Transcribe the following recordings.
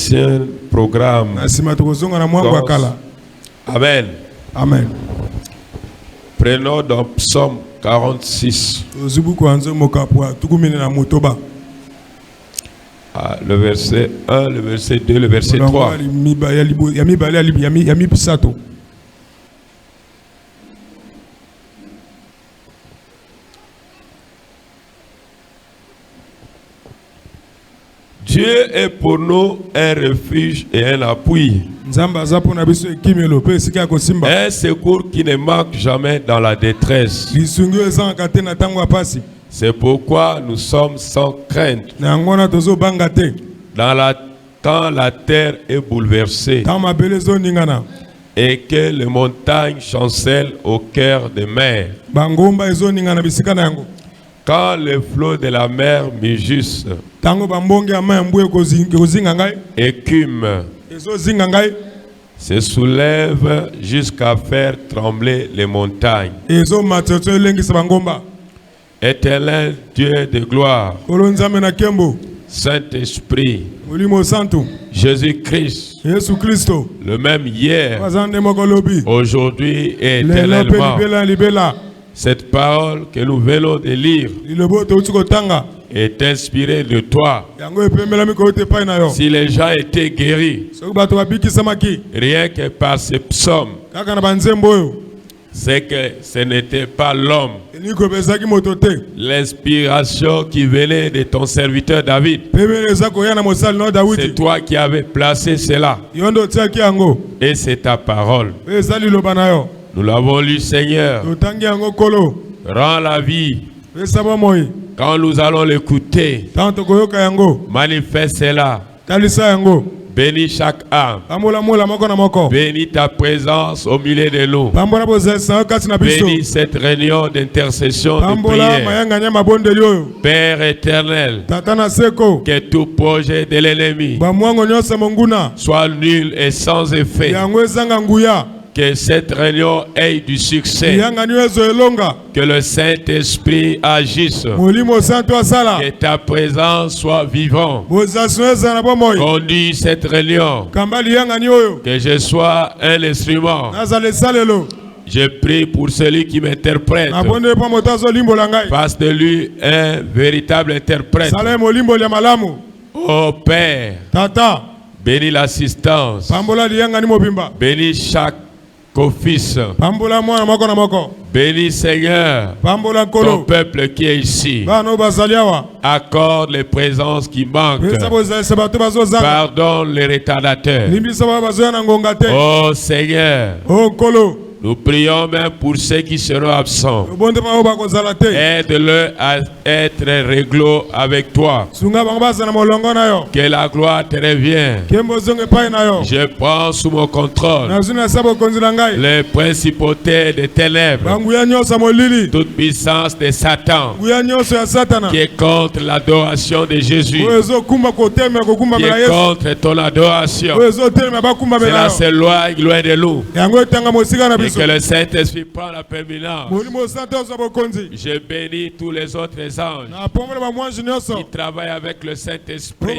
ancien programme. Amen. Amen. Prenons dans Psaume 46. Le verset 1, le verset 2, le verset 3. Dieu est pour nous un refuge et un appui. Un secours qui ne manque jamais dans la détresse. C'est pourquoi nous sommes sans crainte. Quand la terre est bouleversée et que les montagnes chancellent au cœur des mers. Quand les flots de la mer mugissent, écument, se soulèvent jusqu'à faire trembler les montagnes. Éternel Dieu de gloire, Saint-Esprit, Jésus-Christ, le même hier, aujourd'hui et éternellement. Cette parole que nous venons de lire est inspirée de toi. Si les gens étaient guéris, rien que par ces psaumes, c'est que ce n'était pas l'homme. L'inspiration qui venait de ton serviteur David, c'est toi qui avais placé cela. Et c'est ta parole. Nous l'avons lu, Seigneur. Rends la vie. Quand nous allons l'écouter, manifeste cela. Bénis chaque âme. Bénis ta présence au milieu de nous. Bénis cette réunion d'intercession, de prière. Père éternel, que tout projet de l'ennemi soit nul et sans effet. Que cette réunion ait du succès. Que le Saint-Esprit agisse. Que ta présence soit vivante. Conduis cette réunion. Que je sois un instrument. Je prie pour celui qui m'interprète. Fasse de lui un véritable interprète. Oh Père, bénis l'assistance. Bénis chaque fils. Bénis Seigneur ton peuple qui est ici. Accorde les présences qui manquent. Pardonne les retardateurs. Oh Seigneur, nous prions même pour ceux qui seront absents. Aide-le à être réglo avec toi. Que la gloire te revienne. Je prends sous mon contrôle les principautés des ténèbres, toute puissance de Satan qui est contre l'adoration de Jésus, qui est contre ton adoration. Cela s'éloigne loin de nous. Et que le Saint-Esprit prend la permanence. Je bénis tous les autres anges qui travaillent avec le Saint-Esprit.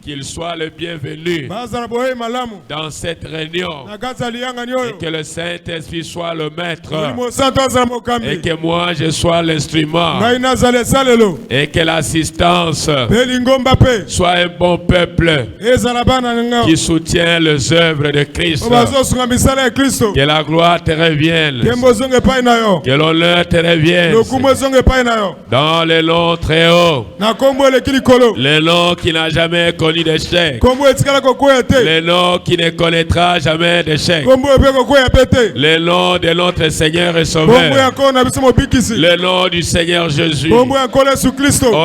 Qu'ils soient les bienvenus dans cette réunion. Et que le Saint-Esprit soit le maître. Et que moi je sois l'instrument. Et que l'assistance soit un bon peuple qui soutient les œuvres de Christ. Que la gloire te revienne. Que l'honneur te revienne. Dans le nom très haut. Le nom qui n'a jamais connu d'échec. Le nom qui ne connaîtra jamais d'échec. Le nom de notre Seigneur et Sauveur. Le nom du Seigneur Jésus. Au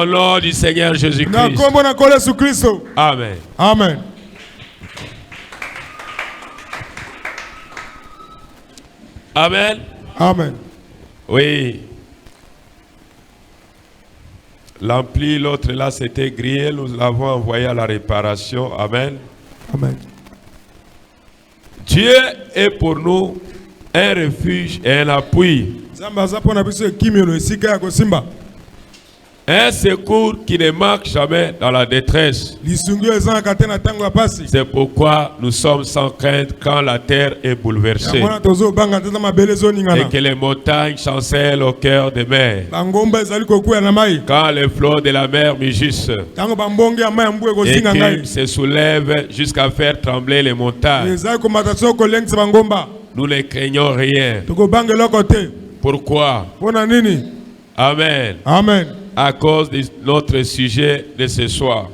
nom du Seigneur Jésus-Christ. Amen. Amen. Amen. Amen. Oui. L'ampli, l'autre là, c'était grillé. Nous l'avons envoyé à la réparation. Amen. Amen. Dieu est pour nous un refuge et un appui. Un secours qui ne manque jamais dans la détresse. C'est pourquoi nous sommes sans crainte quand la terre est bouleversée et que les montagnes chancellent au cœur des mers. Quand les flots de la mer mugissent et qu'ils se soulèvent jusqu'à faire trembler les montagnes, nous ne craignons rien. Pourquoi? Amen. Amen. À cause de notre sujet de ce soir.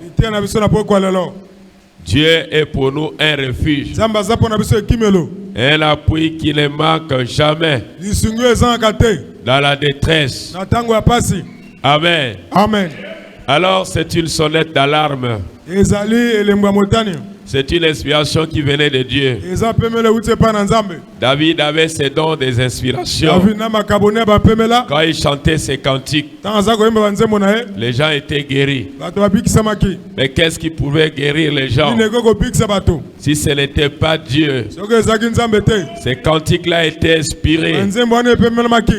Dieu est pour nous un refuge, un appui qui ne manque jamais dans la détresse. Amen. Amen. Alors c'est une sonnette d'alarme. C'est une inspiration qui venait de Dieu. David avait ses dons des inspirations. Quand il chantait ses cantiques, les gens étaient guéris. Mais qu'est-ce qui pouvait guérir les gens si ce n'était pas Dieu? Ces cantiques-là étaient inspirés.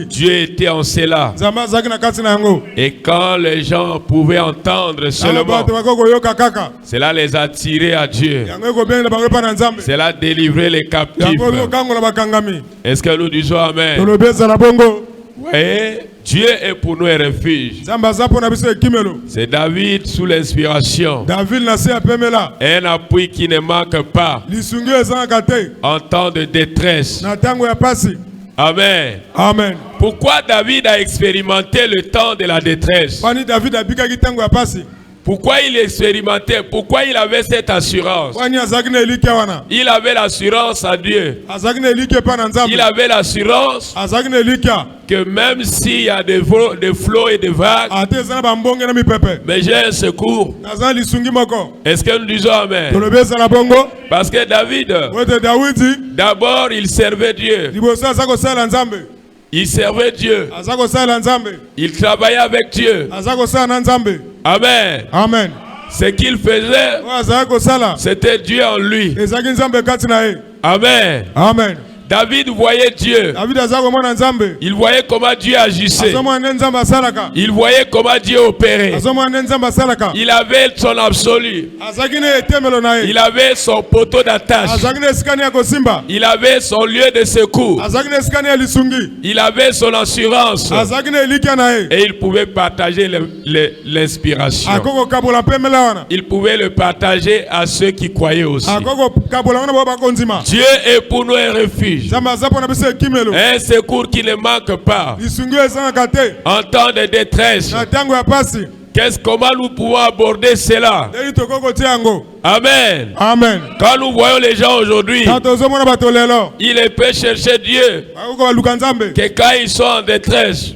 Dieu était en cela. Et quand les gens pouvaient entendre seulement, cela les attirait à Dieu. Cela délivrait les captifs. Est-ce que nous disons Amen? Oui, Dieu est pour nous un refuge. C'est David sous l'inspiration. Un appui qui ne manque pas en temps de détresse. Amen. Amen. Pourquoi David a expérimenté le temps de la détresse? Pourquoi il expérimentait? Pourquoi il avait cette assurance? Il avait l'assurance à Dieu. Il avait l'assurance que même s'il y a des flots et des vagues, mais j'ai un secours. Est-ce que nous disons Amen? Parce que David, d'abord il servait Dieu. Il servait Dieu. Il travaillait avec Dieu. Amen. Amen. Ce qu'il faisait, c'était Dieu en lui. Amen. Amen. David voyait Dieu. Il voyait comment Dieu agissait. Il voyait comment Dieu opérait. Il avait son absolu. Il avait son poteau d'attache. Il avait son lieu de secours. Il avait son assurance. Et il pouvait partager l'inspiration. Il pouvait le partager à ceux qui croyaient aussi. Dieu est pour nous un refuge. Un secours qui ne manque pas en temps de détresse. Comment nous pouvons aborder cela? Amen. Amen. Quand nous voyons les gens aujourd'hui, ils peuvent chercher Dieu que quand ils sont en détresse,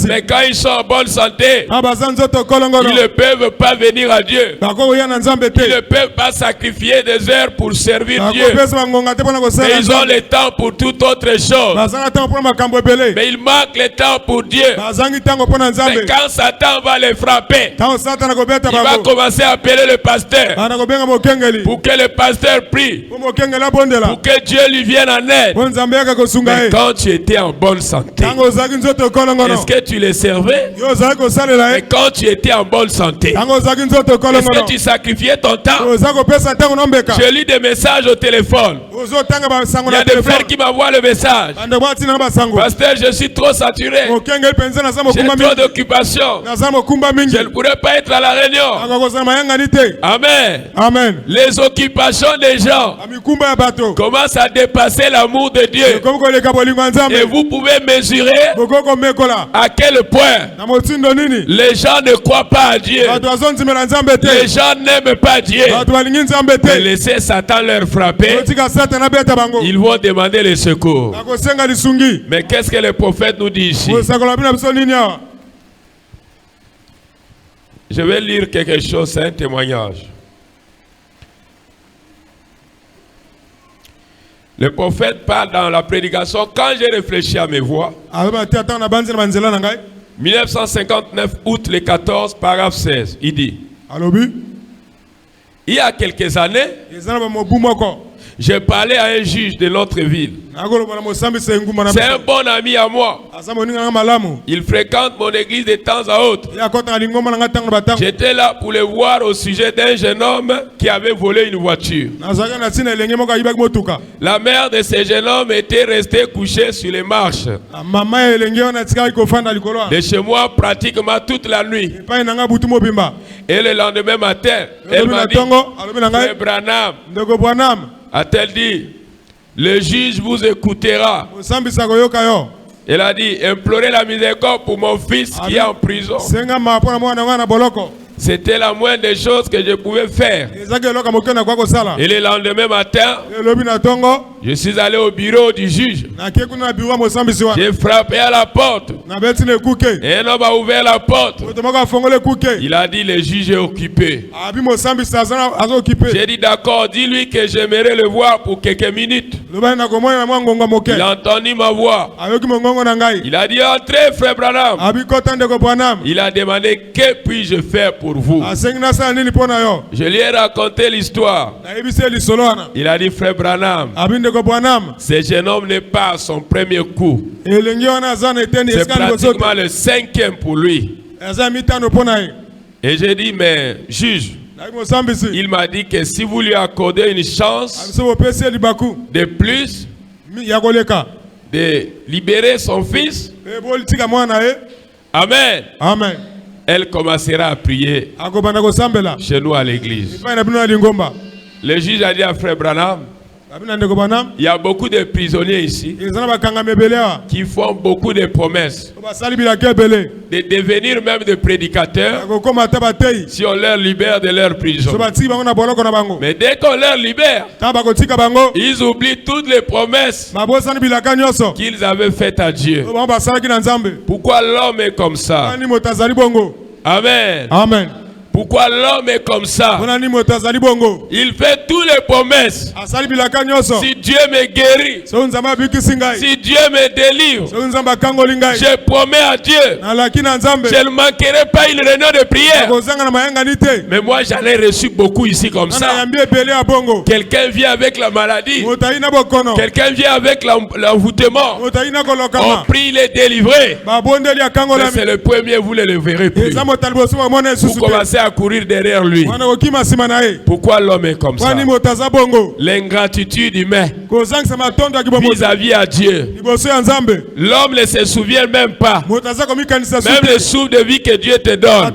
mais quand ils sont en bonne santé, ils ne peuvent pas venir à Dieu. Ils ne peuvent pas sacrifier des heures pour servir Dieu. Mais ils ont le temps pour toute autre chose. Mais il manque le temps pour Dieu. Mais quand Satan va les frapper, il va commencer à appeler le pasteur pour que le pasteur prie, pour que Dieu lui vienne en aide. Mais quand tu étais en bonne santé, est-ce que tu les servais? Mais quand tu étais en bonne santé, est-ce que tu sacrifiais ton temps? Je lis des messages au téléphone. Il y a des frères qui m'envoient le message. Pasteur, je suis trop saturé. J'ai trop d'occupations. Je ne pourrais pas être à la réunion. Amen. Amen. Les occupations des gens commencent à dépasser l'amour de Dieu. Et vous pouvez mesurer à quel point les gens ne croient pas à Dieu. Les gens n'aiment pas Dieu. Mais laissez Satan leur frapper. Ils vont demander le secours. Mais qu'est-ce que le prophète nous dit ici? Je vais lire quelque chose, c'est un témoignage. Le prophète parle dans la prédication. Quand j'ai réfléchi à mes voix, 1959 août le 14, paragraphe 16, il dit: il y a quelques années, J'ai parlé à un juge de notre ville. C'est un bon ami à moi. Il fréquente mon église de temps à autre. J'étais là pour le voir au sujet d'un jeune homme qui avait volé une voiture. La mère de ce jeune homme était restée couchée sur les marches de chez moi pratiquement toute la nuit. Et le lendemain matin, elle m'a dit, Frère Branham, a-t-elle dit, le juge vous écoutera. Elle a dit, implorez la miséricorde pour mon fils qui est en prison. C'était la moindre des choses que je pouvais faire. Et le lendemain matin, je suis allé au bureau du juge. J'ai frappé à la porte. Et un homme a ouvert la porte. Il a dit, le juge est occupé. J'ai dit, d'accord, dis-lui que j'aimerais le voir pour quelques minutes. Il a entendu ma voix. Il a dit, entrez, frère Branham. Il a demandé, que puis-je faire pour vous? Je lui ai raconté l'histoire. Il a dit, frère Branham, ce jeune homme n'est pas à son premier coup. C'est pratiquement le 5e pour lui. Et j'ai dit, mais juge, il m'a dit que si vous lui accordez une chance de plus de libérer son fils, amen. Amen. Elle commencera à prier chez nous à l'église. Le juge a dit à frère Branham, il y a beaucoup de prisonniers ici qui font beaucoup de promesses de devenir même des prédicateurs si on leur libère de leur prison. Mais dès qu'on leur libère, ils oublient toutes les promesses qu'ils avaient faites à Dieu. Pourquoi l'homme est comme ça? Amen. Amen. Pourquoi l'homme est comme ça? Il fait toutes les promesses. Si Dieu me guérit, si Dieu me délivre, je promets à Dieu, je ne manquerai pas une réunion de prière. Mais moi j'en ai reçu beaucoup ici comme ça. Quelqu'un vient avec la maladie, quelqu'un vient avec l'envoûtement. On prie, il est délivré. Mais c'est le premier, vous ne le verrez plus. Vous commencez à courir derrière lui. Pourquoi l'homme est comme ça? L'ingratitude humaine vis-à-vis à Dieu. L'homme ne se souvient même pas. Même le souffle de vie que Dieu te donne.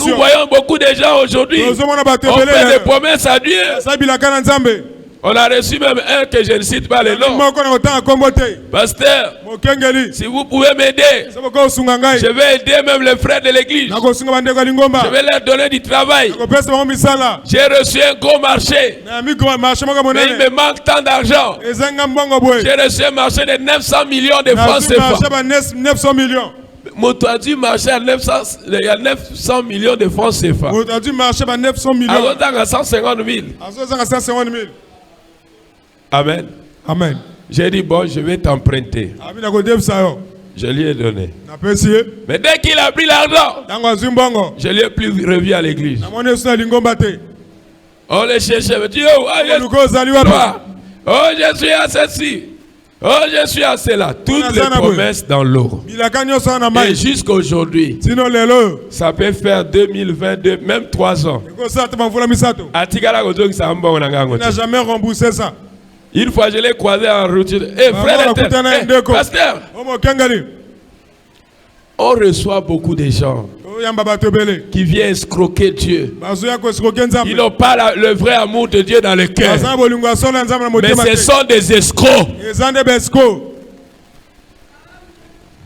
Nous voyons beaucoup de gens aujourd'hui. On fait des promesses à Dieu. On a reçu même un que je ne cite pas le nom. Pasteur, si vous pouvez m'aider, je vais aider même les frères de l'église. Je vais leur donner du travail. J'ai reçu un gros marché. Mais il me manque tant d'argent. J'ai reçu un marché de 900 millions de francs CFA. Moto a dû marcher à 900 millions de francs CFA. Moto a dû marcher à 900 millions. À 150 000. Amen. Amen. J'ai dit, bon, je vais t'emprunter. Je lui ai donné. Mais dès qu'il a pris l'argent, je lui ai plus revu à l'église. On le cherchait. Je dis, oh, je suis à ceci. Oh, je suis à cela. Toutes les promesses dans l'eau. Et jusqu'à aujourd'hui, ça peut faire 2022, même 3 ans. Il n'a jamais remboursé ça. Une fois, je l'ai croisé en route. Frère, pasteur, on reçoit beaucoup de gens qui viennent escroquer Dieu. Ils n'ont pas le vrai amour de Dieu dans le cœur. Mais ce sont des escrocs.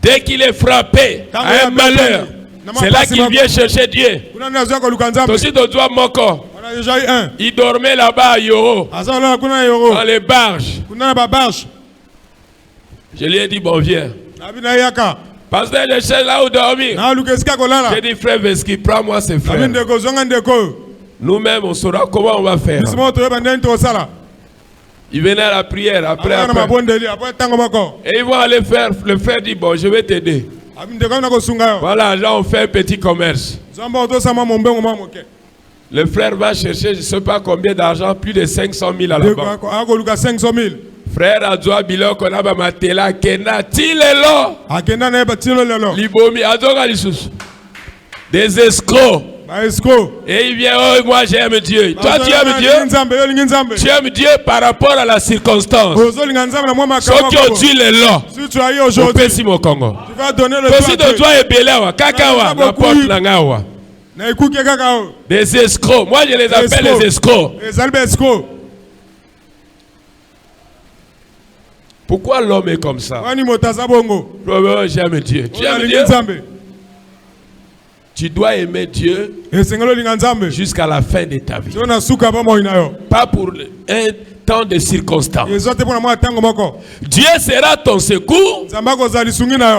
Dès qu'il est frappé à un malheur, c'est là qu'il vient chercher Dieu. Il dormait là-bas à Yoro, dans les barges. Je lui ai dit, bon, viens. Pasteur, je cherche là où dormir. J'ai dit, frère Veski, prends-moi ces frères. Nous-mêmes, on saura comment on va faire. Il venait à la prière après. Et ils vont aller faire. Le frère dit, bon, je vais t'aider. Voilà, là on fait un petit commerce. Le frère va chercher, je ne sais pas combien d'argent, plus de 500 000 à la banque. Frère Adjoa Biloko Naba Matela Kena Tilelo. Libomi Adjoa Lissus. Des escrocs. Et il vient, oh, moi j'aime Dieu. Toi tu aimes Dieu. Tu aimes Dieu par rapport à la circonstance. Ceux qui ont tué les lois. Au Pessimo Congo. Aussi de toi et Belawa, Kakawa, la porte Nangawa. Des escrocs. Moi je les appelle les escrocs. Pourquoi l'homme est comme ça? J'aime Dieu. Tu aimes Dieu? Tu dois aimer Dieu jusqu'à la fin de ta vie. Pas pour un temps de circonstances. Dieu sera ton secours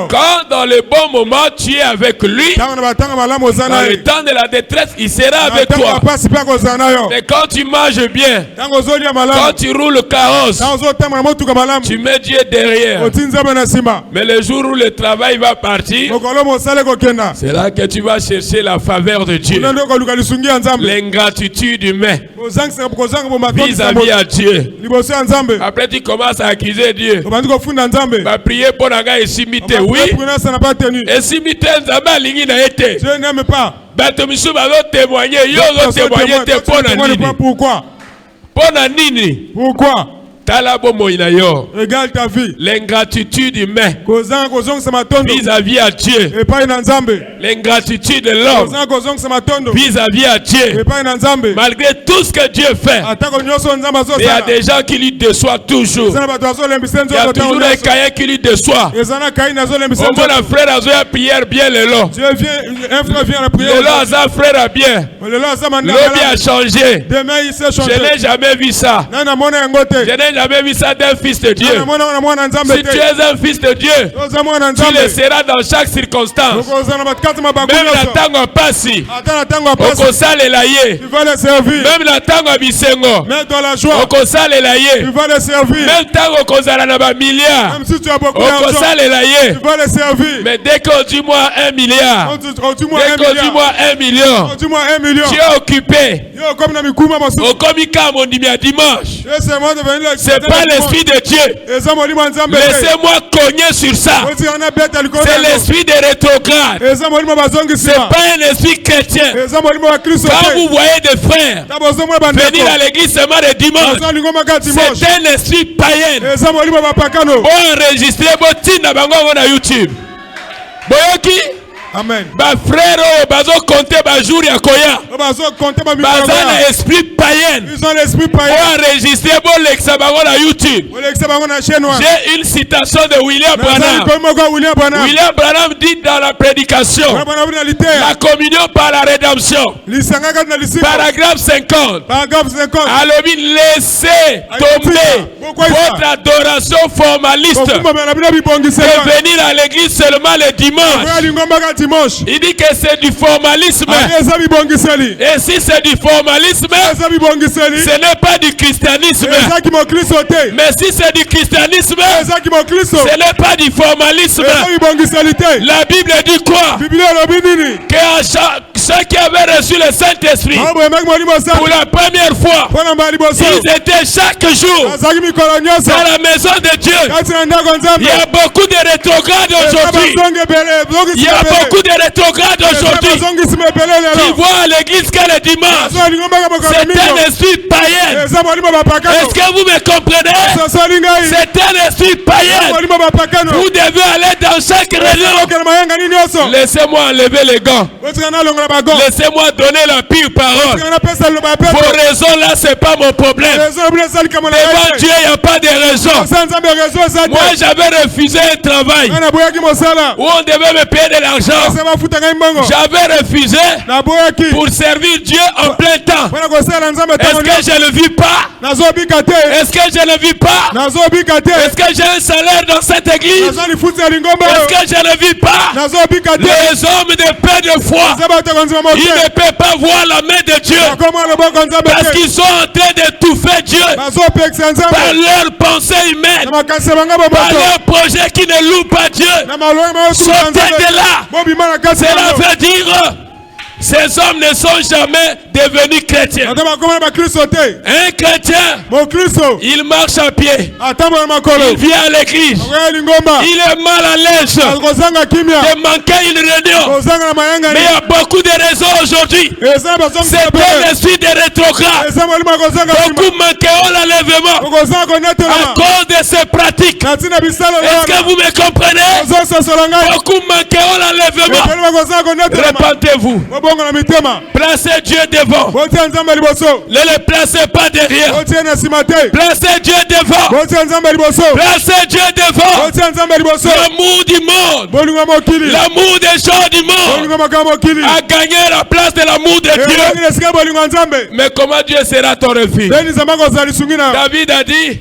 quand dans le bon moment tu es avec lui. Dans le temps de la détresse, il sera avec toi. Mais quand tu manges bien, quand tu roules le carrosse, tu mets Dieu derrière. Mais le jour où le travail va partir, c'est là que tu vas chercher la faveur de Dieu. L'ingratitude humaine vis-à-vis à Dieu. Après tu commences à accuser Dieu. Va prier pour la gars et s'imiter. Oui. Et s'imiter Nzamba lingi na été. Dieu n'aime pas. Batomisu va témoigner. Yo va témoigner. Pourquoi? Pourquoi? Regarde ta vie. L'ingratitude humaine vis-à-vis à Dieu. L'ingratitude de l'homme vis-à-vis à Dieu. Malgré tout ce que Dieu fait, il y a des gens qui lui déçoivent toujours. Il y a toujours des cahiers qui lui déçoivent. Au moins la frère a joué prière bien le long. Le long a frère a bien. L'homme a changé. Je n'ai jamais vu ça. Je n'ai jamais vu ça d'un fils de Dieu. Si tu es un fils de Dieu, tu le seras dans chaque circonstance. Même la tango passi, okosale la ye. Même la tango bisengo, okosale la ye. Même tango kozala na ba milliard, okosale la ye. Mais dès qu'on dit moi 1 milliard, dès qu'on dit moi 1 million, tu es occupé. Okomika mondimi à dimanche. C'est pas l'esprit de Dieu. Laissez-moi cogner sur ça. C'est l'esprit des rétrogrades. C'est pas un esprit chrétien. Quand vous voyez des frères venir à l'église seulement le dimanche, c'est un esprit païen. Enregistré botina bango na YouTube. Boyoki. Amen. Ba frère bazo compter ba jour ya koya. Baza na esprit païen. Ils ont l'esprit païen. Enregistré bon l'exa bango na YouTube. J'ai une citation de William Branham. William Branham dit dans la prédication, la communion par la rédemption. Paragraphe 50. Alors laissez tomber votre adoration formaliste et venir à l'église seulement le dimanche. Il dit que c'est du formalisme. Et si c'est du formalisme, ce n'est pas du christianisme. Mais si c'est du christianisme, ce n'est pas du formalisme. La Bible dit quoi? Que ceux qui avaient reçu le Saint-Esprit pour la première fois, ils étaient chaque jour dans la maison de Dieu. Il y a beaucoup de rétrogrades aujourd'hui. Il y a beaucoup de rétrogrades aujourd'hui qui voient à l'église que le dimanche. C'est un esprit païen. Est-ce que vous me comprenez? C'est un esprit païen. Vous devez aller dans chaque réunion. Laissez-moi enlever les gants. Laissez-moi donner la pure parole. Vos raisons là, c'est pas mon problème. Devant Dieu, il n'y a pas de raison. Moi, j'avais refusé un travail où on devait me payer de l'argent. J'avais refusé pour servir Dieu en plein temps. Est-ce que je ne vis pas? Est-ce que je ne vis pas? Est-ce que j'ai un salaire dans cette église? Est-ce que je ne vis pas? Les hommes de paix de foi, ils ne peuvent pas voir la main de Dieu parce qu'ils sont en train d'étouffer Dieu par leurs pensées humaines, par leurs projets qui ne louent pas Dieu. Sortez de là. Cela veut dire Ces hommes ne sont jamais devenus chrétiens. Un chrétien, il marche à pied. Il vient à l'église. Il est mal à l'aise de manquer une réunion. Mais il y a beaucoup de raisons aujourd'hui. C'est l'esprit des rétrogrades. Beaucoup manqueront l'enlèvement à cause de ces pratiques. Est-ce que vous me comprenez? Beaucoup manqueront l'enlèvement. Répentez-vous. Placez Dieu devant. Ne le placez pas derrière. Placez Dieu devant. Placez Dieu devant. L'amour du monde, l'amour des gens du monde a gagné la place de l'amour de Dieu. Mais comment Dieu sera ton refuge? David a dit,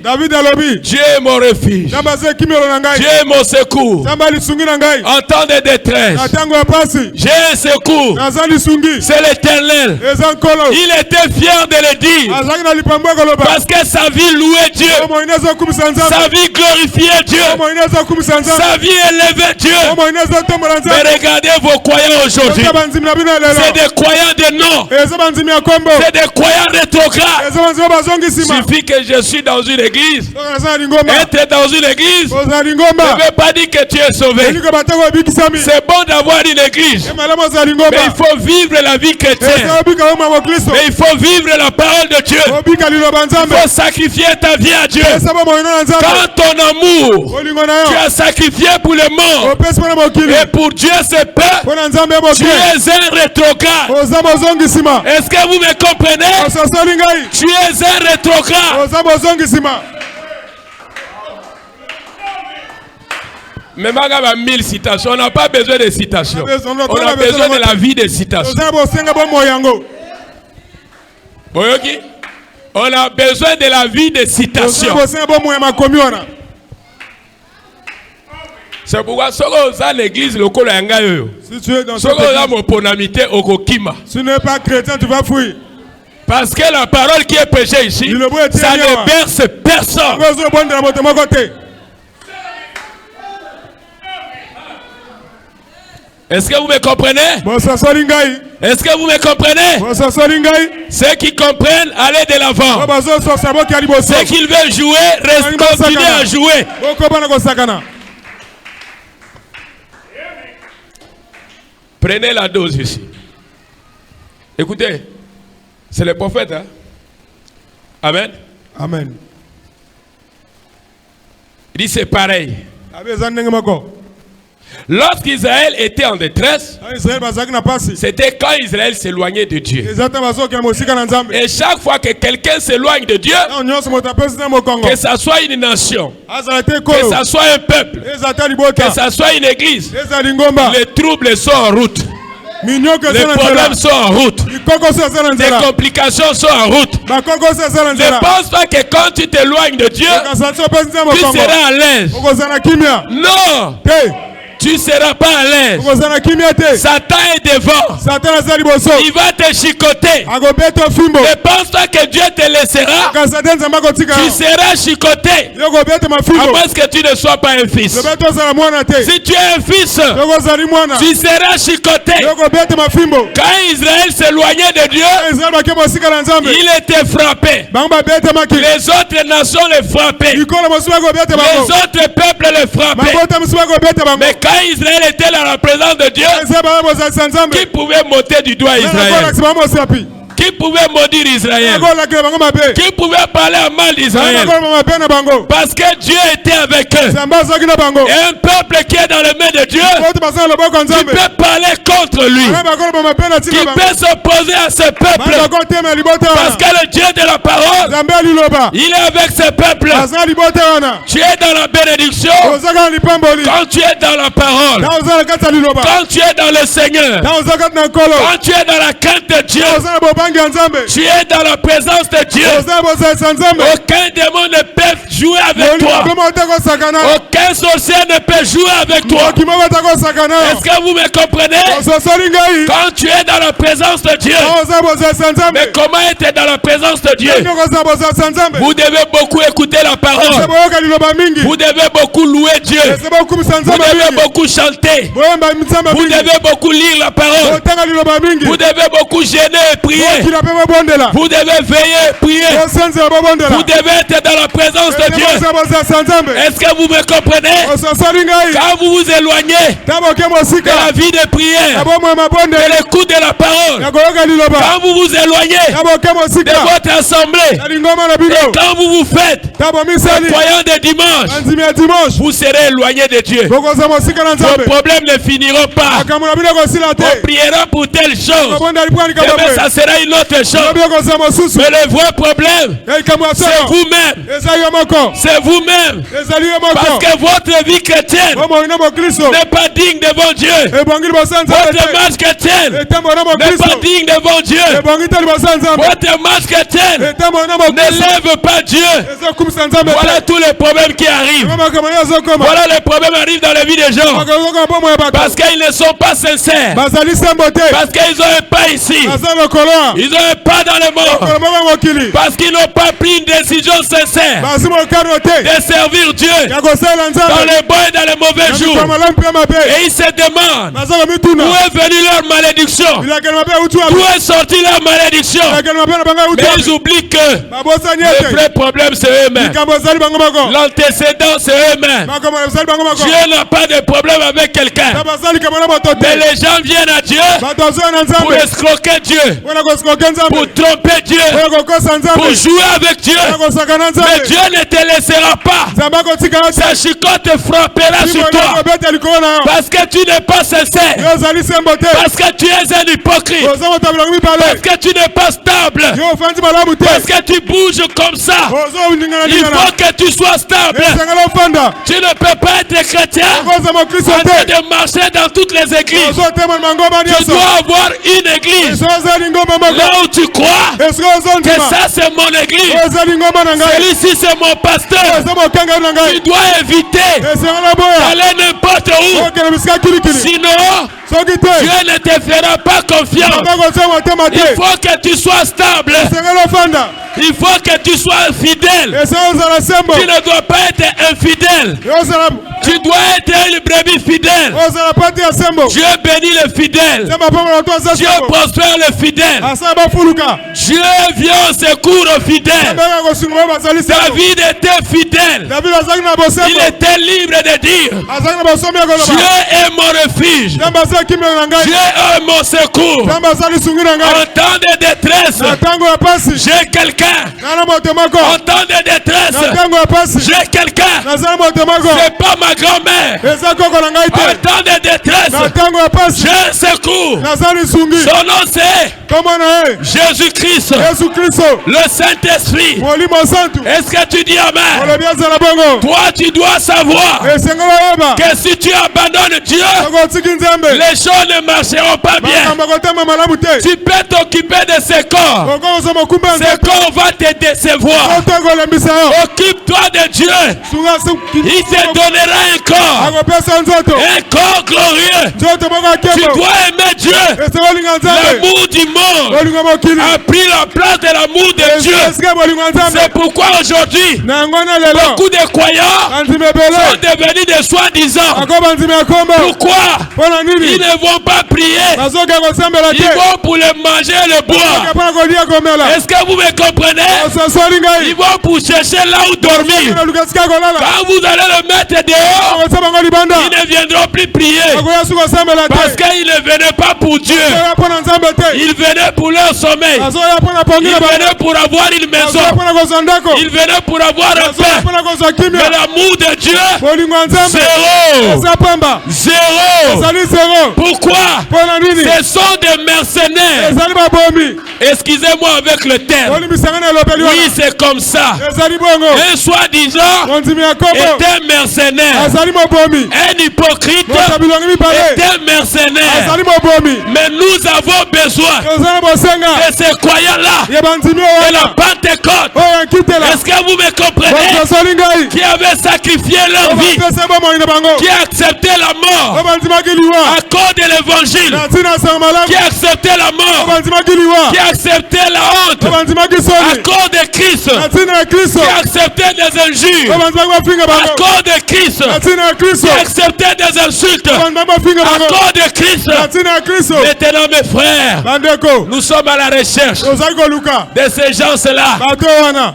Dieu est mon refuge. Dieu est mon secours. En temps de détresse, j'ai un secours. C'est l'Éternel. Il était fier de le dire. Parce que sa vie louait Dieu. Sa vie glorifiait Dieu. Sa vie élevait Dieu. Mais regardez vos croyants aujourd'hui. C'est des croyants de nom. C'est des croyants rétrogrades. Il suffit que je suis dans une église. Être dans une église ne veut pas dire que tu es sauvé. C'est bon d'avoir une église. Mais il faut vivre la vie chrétienne. Mais il faut vivre la parole de Dieu. Il faut sacrifier ta vie à Dieu. Quand ton amour, tu as sacrifié pour le monde. Et pour Dieu c'est peur. Tu es un rétrograde. Est-ce que vous me comprenez? Tu es un rétrograde. Mais malgré 1000 citations, on n'a pas besoin de citations. On a besoin de la vie des citations. On a besoin de la vie des citations. C'est pourquoi si tu es dans l'église, si tu es dans tu n'es pas chrétien, tu vas fuir. Parce que la parole qui est prêchée ici, ça ne berce personne. Est-ce que vous me comprenez? Est-ce que vous me comprenez? Ceux qui comprennent, allez de l'avant. Ceux qui veulent jouer, continuez à jouer. Prenez la dose ici. Écoutez, c'est le prophète. Hein? Amen. Amen. Il dit c'est pareil. Lorsqu'Israël était en détresse, c'était quand Israël s'éloignait de Dieu. Et chaque fois que quelqu'un s'éloigne de Dieu, que ce soit une nation, que ce soit un peuple, que ce soit une église, les troubles sont en route. Les problèmes sont en route. Les complications sont en route. Ne pense pas que quand tu t'éloignes de Dieu, tu seras à l'aise. Non. Tu ne seras pas à l'aise. Satan est devant. Il va te chicoter. Ne pense pas que Dieu te laissera. Tu seras chicoté. À moins que tu ne sois pas un fils. Si tu es un fils, tu seras chicoté. Quand Israël s'éloignait de Dieu, il était frappé. Les autres nations le frappaient. Les autres peuples le frappaient. Mais quand Israël était dans la présence de Dieu, qui pouvait monter du doigt Israël? Qui pouvait maudire Israël? Qui pouvait parler à mal d'Israël? Parce que Dieu était avec eux. Et un peuple qui est dans les mains de Dieu, qui peut parler contre lui, qui peut s'opposer à ce peuple. Parce que le Dieu de la parole, il est avec ce peuple. Tu es dans la bénédiction quand tu es dans la parole, quand tu es dans le Seigneur, quand tu es dans la crainte de Dieu. Tu es dans la présence de Dieu. Aucun démon ne peut jouer avec toi. Aucun sorcier ne peut jouer avec toi. Est-ce que vous me comprenez? Quand tu es dans la présence de Dieu, mais comment être dans la présence de Dieu? Vous devez beaucoup écouter la parole. Vous devez beaucoup louer Dieu. Vous devez beaucoup chanter. Vous devez beaucoup lire la parole. Vous devez beaucoup gêner et prier. Vous devez veiller et prier. Vous devez être dans la présence de Dieu. Est-ce que vous me comprenez? Quand vous vous éloignez de la vie de prière, de l'écoute de la parole, quand vous vous éloignez de votre assemblée, et quand vous vous faites le croyant de dimanche, vous serez éloigné de Dieu. Vos problèmes ne finiront pas. On priera pour telle chose, mais ça sera une autre chose. Mais le vrai problème, c'est vous-même. C'est vous-même. Parce que votre vie chrétienne n'est pas digne devant Dieu. Votre marche chrétienne n'est pas digne devant Dieu. Votre marche chrétienne ne lève pas Dieu. Voilà tous les problèmes qui arrivent. Voilà les problèmes qui arrivent dans la vie des gens. Parce qu'ils ne sont pas sincères. Parce qu'ils n'ont pas ici. Ils n'ont pas dans le monde. Parce qu'ils n'ont pas pris une décision sincère de servir Dieu dans les bons et dans les mauvais jours. Et ils se demandent où est venue leur malédiction. D'où est sortie leur malédiction. Mais ils oublient que le vrai problème c'est eux-mêmes. L'antécédent c'est eux-mêmes. Dieu n'a pas de problème avec quelqu'un. Mais les gens viennent à Dieu pour escroquer Dieu, pour tromper Dieu, pour jouer avec Dieu. Mais Dieu ne te laissera pas. Sa chicotte frappera sur toi. Parce que tu n'es pas sincère. Parce que tu es un hypocrite. Parce que tu n'es pas stable. Parce que tu bouges comme ça. Il faut que tu sois stable. Tu ne peux pas être chrétien en train de marcher dans toutes les églises. Tu dois avoir une église là où tu crois que ça c'est mon église. Celui-ci c'est mon pasteur. Tu dois éviter d'aller n'importe où. Sinon, Dieu ne te fera pas confiance. Il faut que tu sois stable. Il faut que tu sois fidèle. Tu ne dois pas être infidèle. Tu dois être une brebis fidèle. Dieu bénit les fidèles. Dieu prospère les fidèles. Dieu vient au secours aux fidèles. David était fidèle. Il était libre de dire Dieu est mon refuge. Dieu est mon secours. En temps de détresse, j'ai quelqu'un. En temps de détresse, j'ai quelqu'un. C'est pas ma grand-mère. En temps de détresse, j'ai un secours. Son nom c'est Jésus-Christ, le Saint-Esprit. Est-ce que tu dis amen? Toi tu dois savoir que si tu abandonnes Dieu, les choses ne marcheront pas bien. Tu peux t'occuper de ce corps. Ce corps va te décevoir. Occupe-toi de Dieu. Il te donnera un corps glorieux. Tu dois aimer Dieu. L'amour du monde a pris la place de l'amour de Dieu. C'est pourquoi aujourd'hui beaucoup de croyants sont devenus des soi-disant. Pourquoi? Ils ne vont pas prier. Ils vont pour le manger et le boire. Est-ce que vous me comprenez? Ils vont pour chercher là où dormir. Quand vous allez le mettre dehors, ils ne viendront plus prier. Parce qu'ils ne venaient pas pour Dieu. Ils venaient pour leur sommeil. Ils venaient pour avoir une maison. Ils venaient pour avoir un pain. Mais l'amour de Dieu, zéro. Pourquoi? Ce sont des mercenaires. Excusez-moi avec le terme. Oui, c'est comme ça. Un soi-disant est un mercenaire. Un hypocrite est un mercenaire. Mais nous avons besoin de ces croyants-là de la Pentecôte. Est-ce que vous me comprenez? Qui avaient sacrifié leur vie, qui a accepté la mort à cause de l'évangile, qui a accepté la mort, qui a accepté la honte à cause de Christ, qui a accepté des injures à cause de Christ, qui a accepté des insultes à cause de Christ. Maintenant mes frères, nous sommes à la recherche de ces gens-là.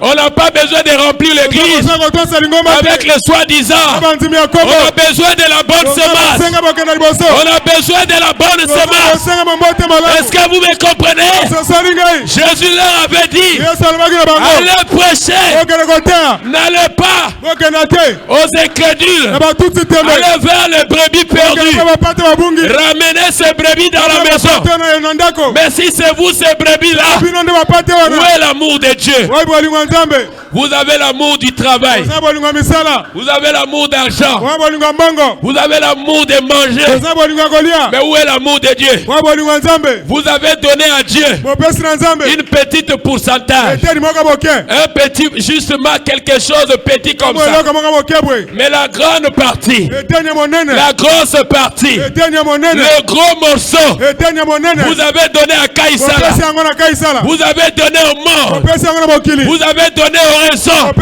On n'a pas besoin de remplir l'église avec le soi-disant. On a besoin de la bonne semence. On a besoin de la bonne semence. Est-ce que vous me comprenez? Jésus leur avait dit, allez prêcher, n'allez pas aux incrédules, allez vers les brebis perdues, ramenez ces brebis dans la maison. Mais si c'est vous ces brebis-là, où est l'amour de Dieu? Vous avez l'amour du travail, vous avez l'amour d'argent, vous avez l'amour de manger. Mais où est l'amour de Dieu? Vous avez donné à Dieu une petite pourcentage, un petit, justement quelque chose de petit comme ça. Mais la grande partie, la grosse partie, le gros morceau, vous avez donné à Kaïsala, vous avez donné aux morts, vous avez donné aux raisons.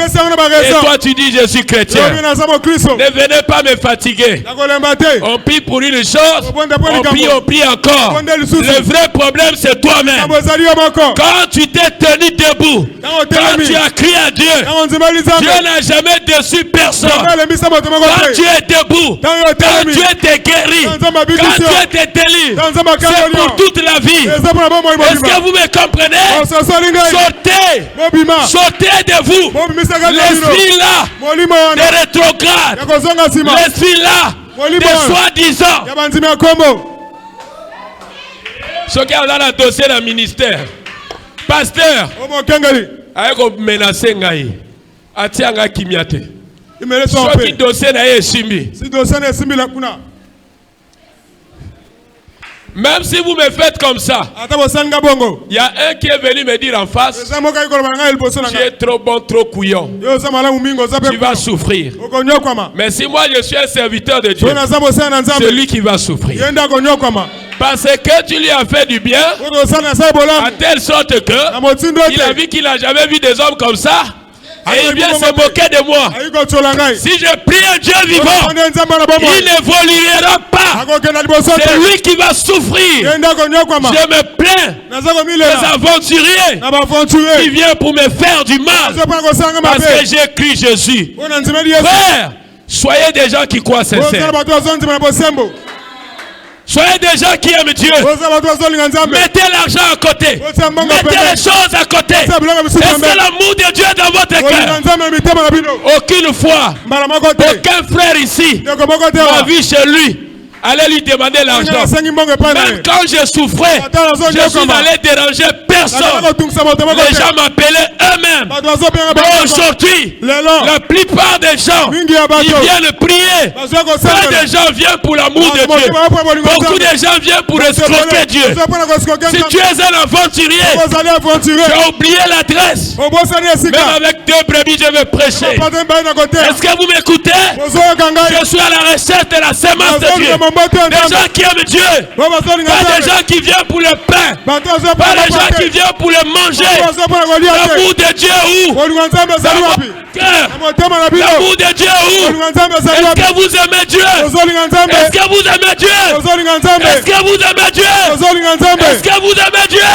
Et toi tu dis je suis chrétien. Ne venez pas me fatiguer. On prie pour une chose, on prie encore. Le vrai problème c'est toi-même. Quand tu t'es tenu debout, quand tu as crié à Dieu, Dieu n'a jamais déçu personne. Quand tu es debout, quand tu es guéri, quand tu es délivré, c'est pour toute la vie. Est-ce que vous me comprenez? Sortez de vous l'esprit là de rétrograde, l'esprit là de soi-disant. Ce qui a dans le dossier d'un ministère, pasteur, avec menacé ngai, atianga kimiate. Ce qui dossier na yesimbi. Même si vous me faites comme ça, il y a un qui est venu me dire en face, tu es trop bon, trop couillon. Tu vas souffrir. Mais si moi je suis un serviteur de Dieu, c'est lui qui va souffrir. Parce que tu lui as fait du bien, à telle sorte que il a vu qu'il n'a jamais vu des hommes comme ça. Et il vient se moquer de moi. Si je prie un Dieu vivant, il n'évoluera pas. C'est lui qui va souffrir. Je me plains des aventuriers qui viennent pour me faire du mal. Parce que j'ai crié Jésus. Frère, soyez des gens qui croient sincères. Soyez des gens qui aiment Dieu. Mettez l'argent à côté. Mettez les choses à côté. Est-ce que l'amour de Dieu est dans votre cœur? Aucune fois, aucun frère ici m'a vu chez lui. Allez lui demander l'argent. Même quand je souffrais, je suis allé déranger personne. Les gens m'appelaient eux-mêmes. Mais aujourd'hui, la plupart des gens, ils viennent prier. Peu de gens viennent pour l'amour de Dieu. Beaucoup de gens viennent pour escroquer Dieu. Si tu es un aventurier, tu as oublié l'adresse. Même avec 2 brebis, je vais prêcher. Est-ce que vous m'écoutez? Je suis à la recherche de la semence de Dieu. Des gens qui aiment Dieu, pas des gens qui viennent pour le pain, pas des gens qui viennent pour le manger. L'amour de Dieu où? L'amour de Dieu où? Est-ce que vous aimez Dieu? Est-ce que vous aimez Dieu? Est-ce que vous aimez Dieu? Est-ce que vous aimez Dieu?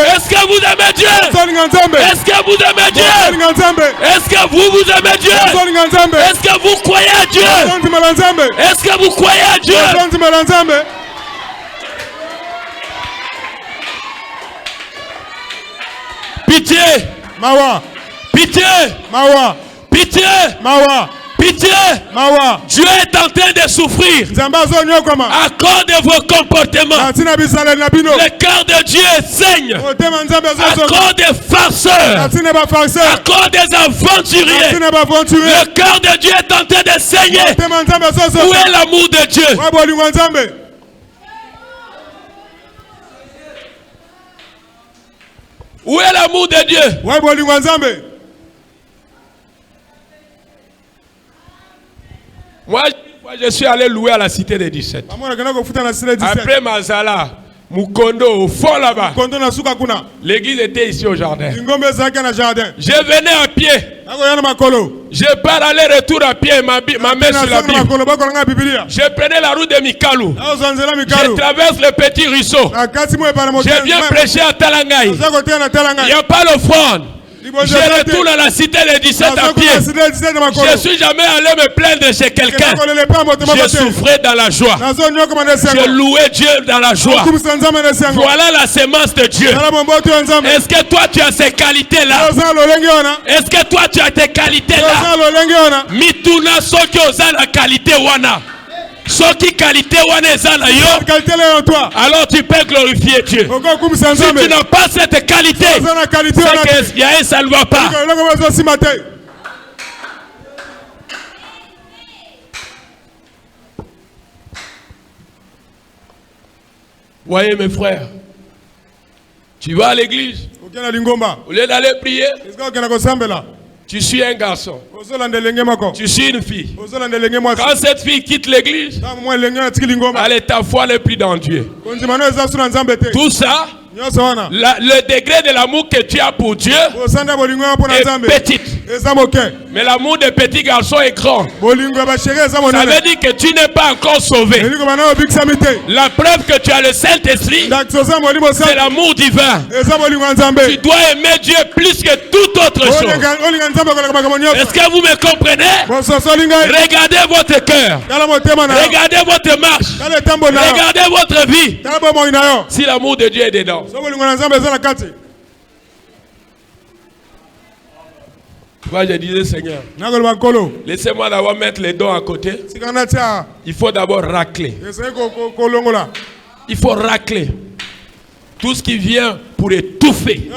Est-ce que vous aimez Dieu? Est-ce que vous aimez Dieu? Est-ce que vous aimez Dieu? Est-ce que vous croyez à Dieu? Est-ce que vous croyez à Dieu? Pitié. Mawa. Pitié. Mawa. Pitié. Mawa. Pitié. Dieu est en train de souffrir à cause de vos comportements. Le cœur de Dieu saigne à cause des farceurs, à cause des aventuriers. Le cœur de Dieu est en train de saigner. Où est l'amour de Dieu? Où est l'amour de Dieu? Moi, je suis allé louer à la cité des 17. Après Mazala, Mukondo, au fond là-bas. L'église était ici au jardin. Je venais à pied. Je pars aller-retour à pied, ma main sur la Bible. Je prenais la route de Mikalou. Je traverse le petit ruisseau. Je viens prêcher à Talangaï. Il n'y a pas l'offrande. Je retourne à la cité des 17 à pied. Je ne suis jamais allé me plaindre chez quelqu'un. Je souffrais dans la joie. Je louais Dieu dans la joie. Voilà la sémence de Dieu. Est-ce que toi tu as ces qualités-là? Est-ce que toi tu as tes qualités-là? Mituna soki oza la qualité wana. Soki qualité wana ezala yo, alors tu peux glorifier Dieu. Si tu n'as pas cette qualité, c'est qu'il y a un, ça ne va pas. Voyez mes frères, tu vas à l'église, au lieu d'aller prier, tu suis un garçon. Tu suis une fille. Quand cette fille quitte l'église, allez, ta foi n'est plus dans Dieu. Tout ça, le degré de l'amour que tu as pour Dieu est petit. Mais l'amour des petits garçons est grand. Ça veut dire que tu n'es pas encore sauvé. La preuve que tu as le Saint-Esprit, c'est l'amour divin. Tu dois aimer Dieu plus que toute autre chose. Est-ce que vous me comprenez? Regardez votre cœur. Regardez votre marche. Regardez votre vie. Si l'amour de Dieu est dedans. Moi je disais, Seigneur, laissez-moi d'abord mettre les dons à côté. Il faut d'abord racler. Il faut racler tout ce qui vient pour étouffer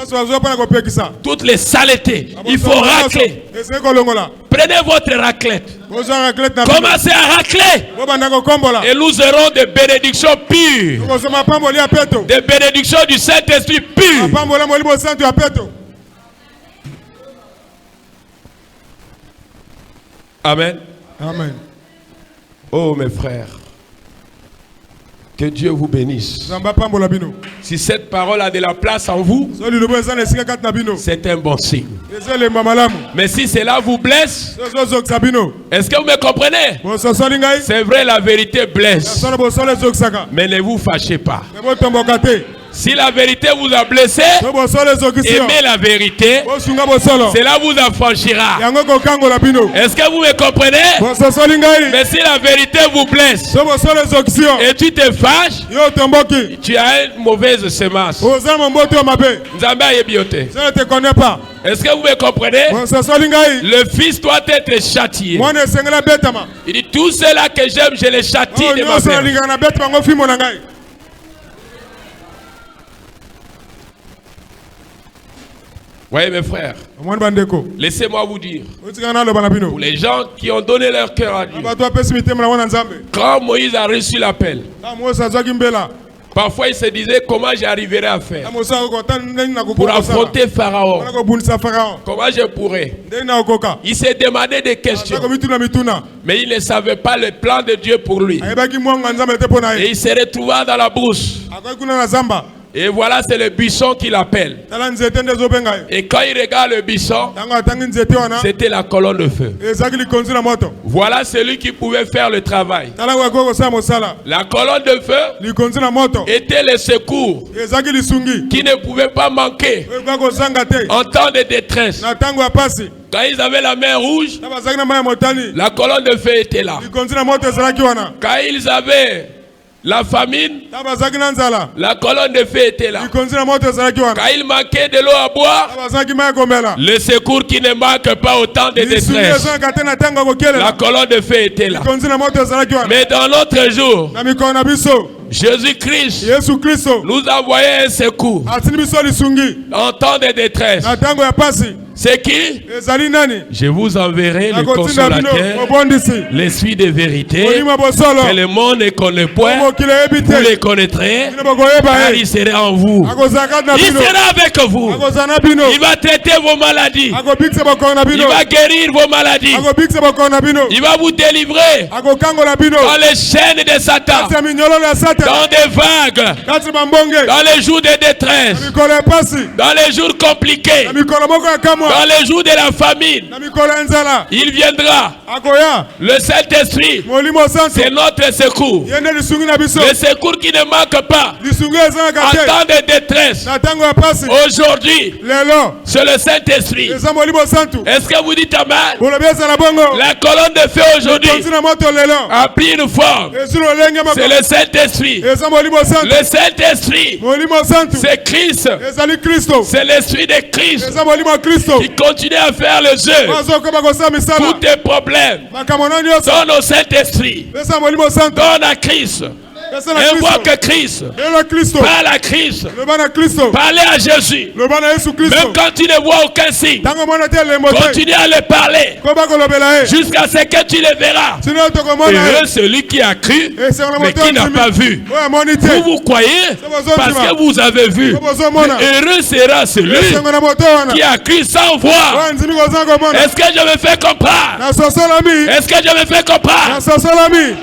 toutes les saletés. Il faut racler. Prenez votre raclette. Commencez à racler. Et nous aurons des bénédictions pures. Des bénédictions du Saint-Esprit pures. Amen. Amen. Oh mes frères, que Dieu vous bénisse. Si cette parole a de la place en vous, c'est un bon signe. Mais si cela vous blesse, est-ce que vous me comprenez? C'est vrai, la vérité blesse. Mais ne vous fâchez pas. Si la vérité vous a blessé, aimez la vérité, cela vous affranchira. Est-ce que vous me comprenez? Mais si la vérité vous blesse et tu te fâches, tu as une mauvaise semence. Est-ce que vous me comprenez? Le fils doit être châtié. Il dit, tout cela que j'aime, je les châtie de ma mère. Voyez mes frères, laissez-moi vous dire, pour les gens qui ont donné leur cœur à Dieu, quand Moïse a reçu l'appel, parfois il se disait comment j'arriverai à faire pour affronter Pharaon. Comment je pourrais? Il s'est demandé des questions, mais il ne savait pas le plan de Dieu pour lui. Et il se retrouva dans la brousse. Et voilà, c'est le buisson qui l'appelle. Et quand il regarde le buisson, c'était la colonne de feu. Voilà celui qui pouvait faire le travail. La colonne de feu était le secours qui ne pouvait pas manquer en temps de détresse. Quand ils avaient la mer rouge, la colonne de feu était là. Quand ils avaient la famine, la colonne de feu était là. Quand il manquait de l'eau à boire, le secours qui ne manque pas au temps de détresse, la colonne de feu était là. Mais dans notre jour, Jésus-Christ nous a envoyé un secours en temps de détresse. C'est qui? Je vous enverrai le consolateur, l'esprit de vérité, que le monde ne connaît point, vous le connaîtrez, car il sera en vous. Il sera avec vous. Il va traiter vos maladies. Il va guérir vos maladies. Il va vous délivrer dans les chaînes de Satan, dans des vagues, dans les jours de détresse, dans les jours compliqués, dans les jours de la famine. Il viendra. Le Saint-Esprit, c'est notre secours. Le secours qui ne manque pas en temps de détresse. Aujourd'hui, c'est le Saint-Esprit. Est-ce que vous dites amen? La colonne de feu aujourd'hui a pris une forme. C'est le Saint-Esprit. Le Saint-Esprit, c'est Christ. C'est l'Esprit de Christ qui continue à faire le jeu. Tous tes problèmes, donne au Saint-Esprit. Donne à Christ. Invoque Christ. Parle à Christ. Parlez à Jésus. Même quand tu ne vois aucun signe, continue à le parler jusqu'à ce que tu le verras. Heureux celui qui a cru mais qui n'a pas vu. Vous croyez parce que vous avez vu. Heureux sera celui qui a cru sans voir. Est-ce que je me fais comprendre? Est-ce que je me fais comprendre?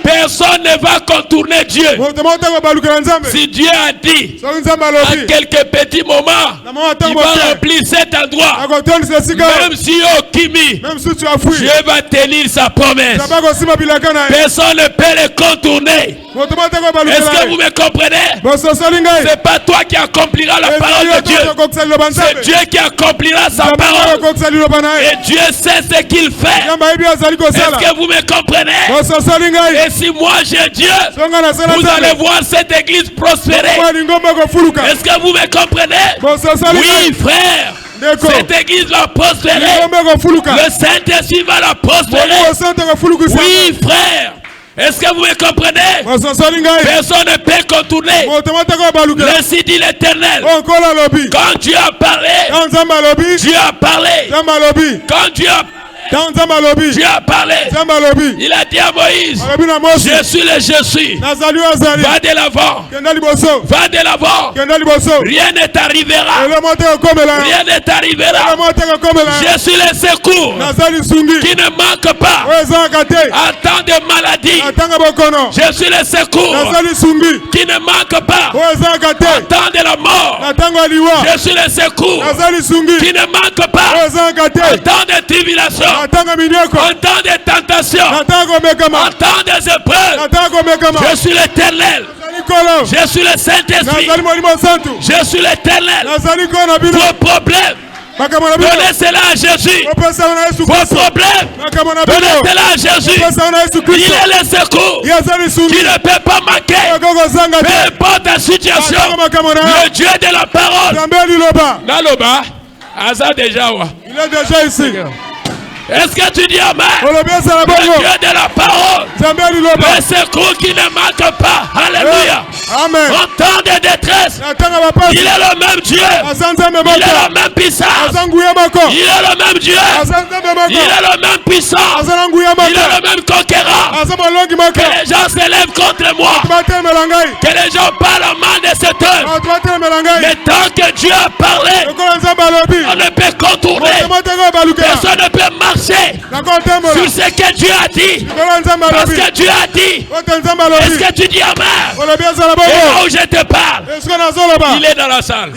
Personne ne va contourner Dieu. Si Dieu a dit à quelques petits moments, il va remplir cet endroit. Même si Okimi, Dieu va tenir sa promesse. Personne ne peut le contourner. Est-ce que vous me comprenez? C'est pas toi qui accomplira la parole de Dieu. C'est Dieu qui accomplira sa parole. Et Dieu sait ce qu'il fait. Est-ce que vous me comprenez? Et si moi j'ai Dieu, vous allez voir cette église prospérer. Est-ce que vous me comprenez? Oui, frère. Cette église va prospérer. Le Saint-Esprit va la prospérer. Oui, frère. Est-ce que vous me comprenez? Personne ne peut contourner. Ainsi dit l'Éternel. Quand Dieu a parlé, Dieu a parlé. Quand Dieu a Dieu a parlé. Il a dit à Moïse, je suis le je suis. Va de l'avant. Va de l'avant. Rien ne t'arrivera. Rien ne t'arrivera. Je suis le secours qui ne manque pas en temps de maladie. Je suis le secours qui ne manque pas en temps de la mort. Je suis le secours qui ne manque pas en temps de tribulation. En temps de tentation, en temps des épreuves, je suis l'Éternel. Je suis le Saint-Esprit. Je suis l'Éternel. Vos problèmes, donnez cela à Jésus. Vos problèmes, donnez cela à Jésus. Il est le secours qui ne peut pas manquer. Peu importe la situation, le Dieu de la parole. Naloba, Asa déjà. Il est déjà ici. Est-ce que tu dis amen? Le Dieu de la parole, le secours qui ne manque pas. Alléluia. Amen. En temps de détresse, il est le même Dieu. Il est la même puissance. Il est le même Dieu. Il est le même puissant. Il est le même conquérant. Que les gens s'élèvent contre moi. Que les gens parlent mal de cette œuvre. Mais tant que Dieu a parlé, on ne peut contourner. Personne ne peut marcher sur ce que Dieu a dit. Parce que Dieu a dit. Est-ce que tu dis amen? Et là où je te parle, il est dans la salle.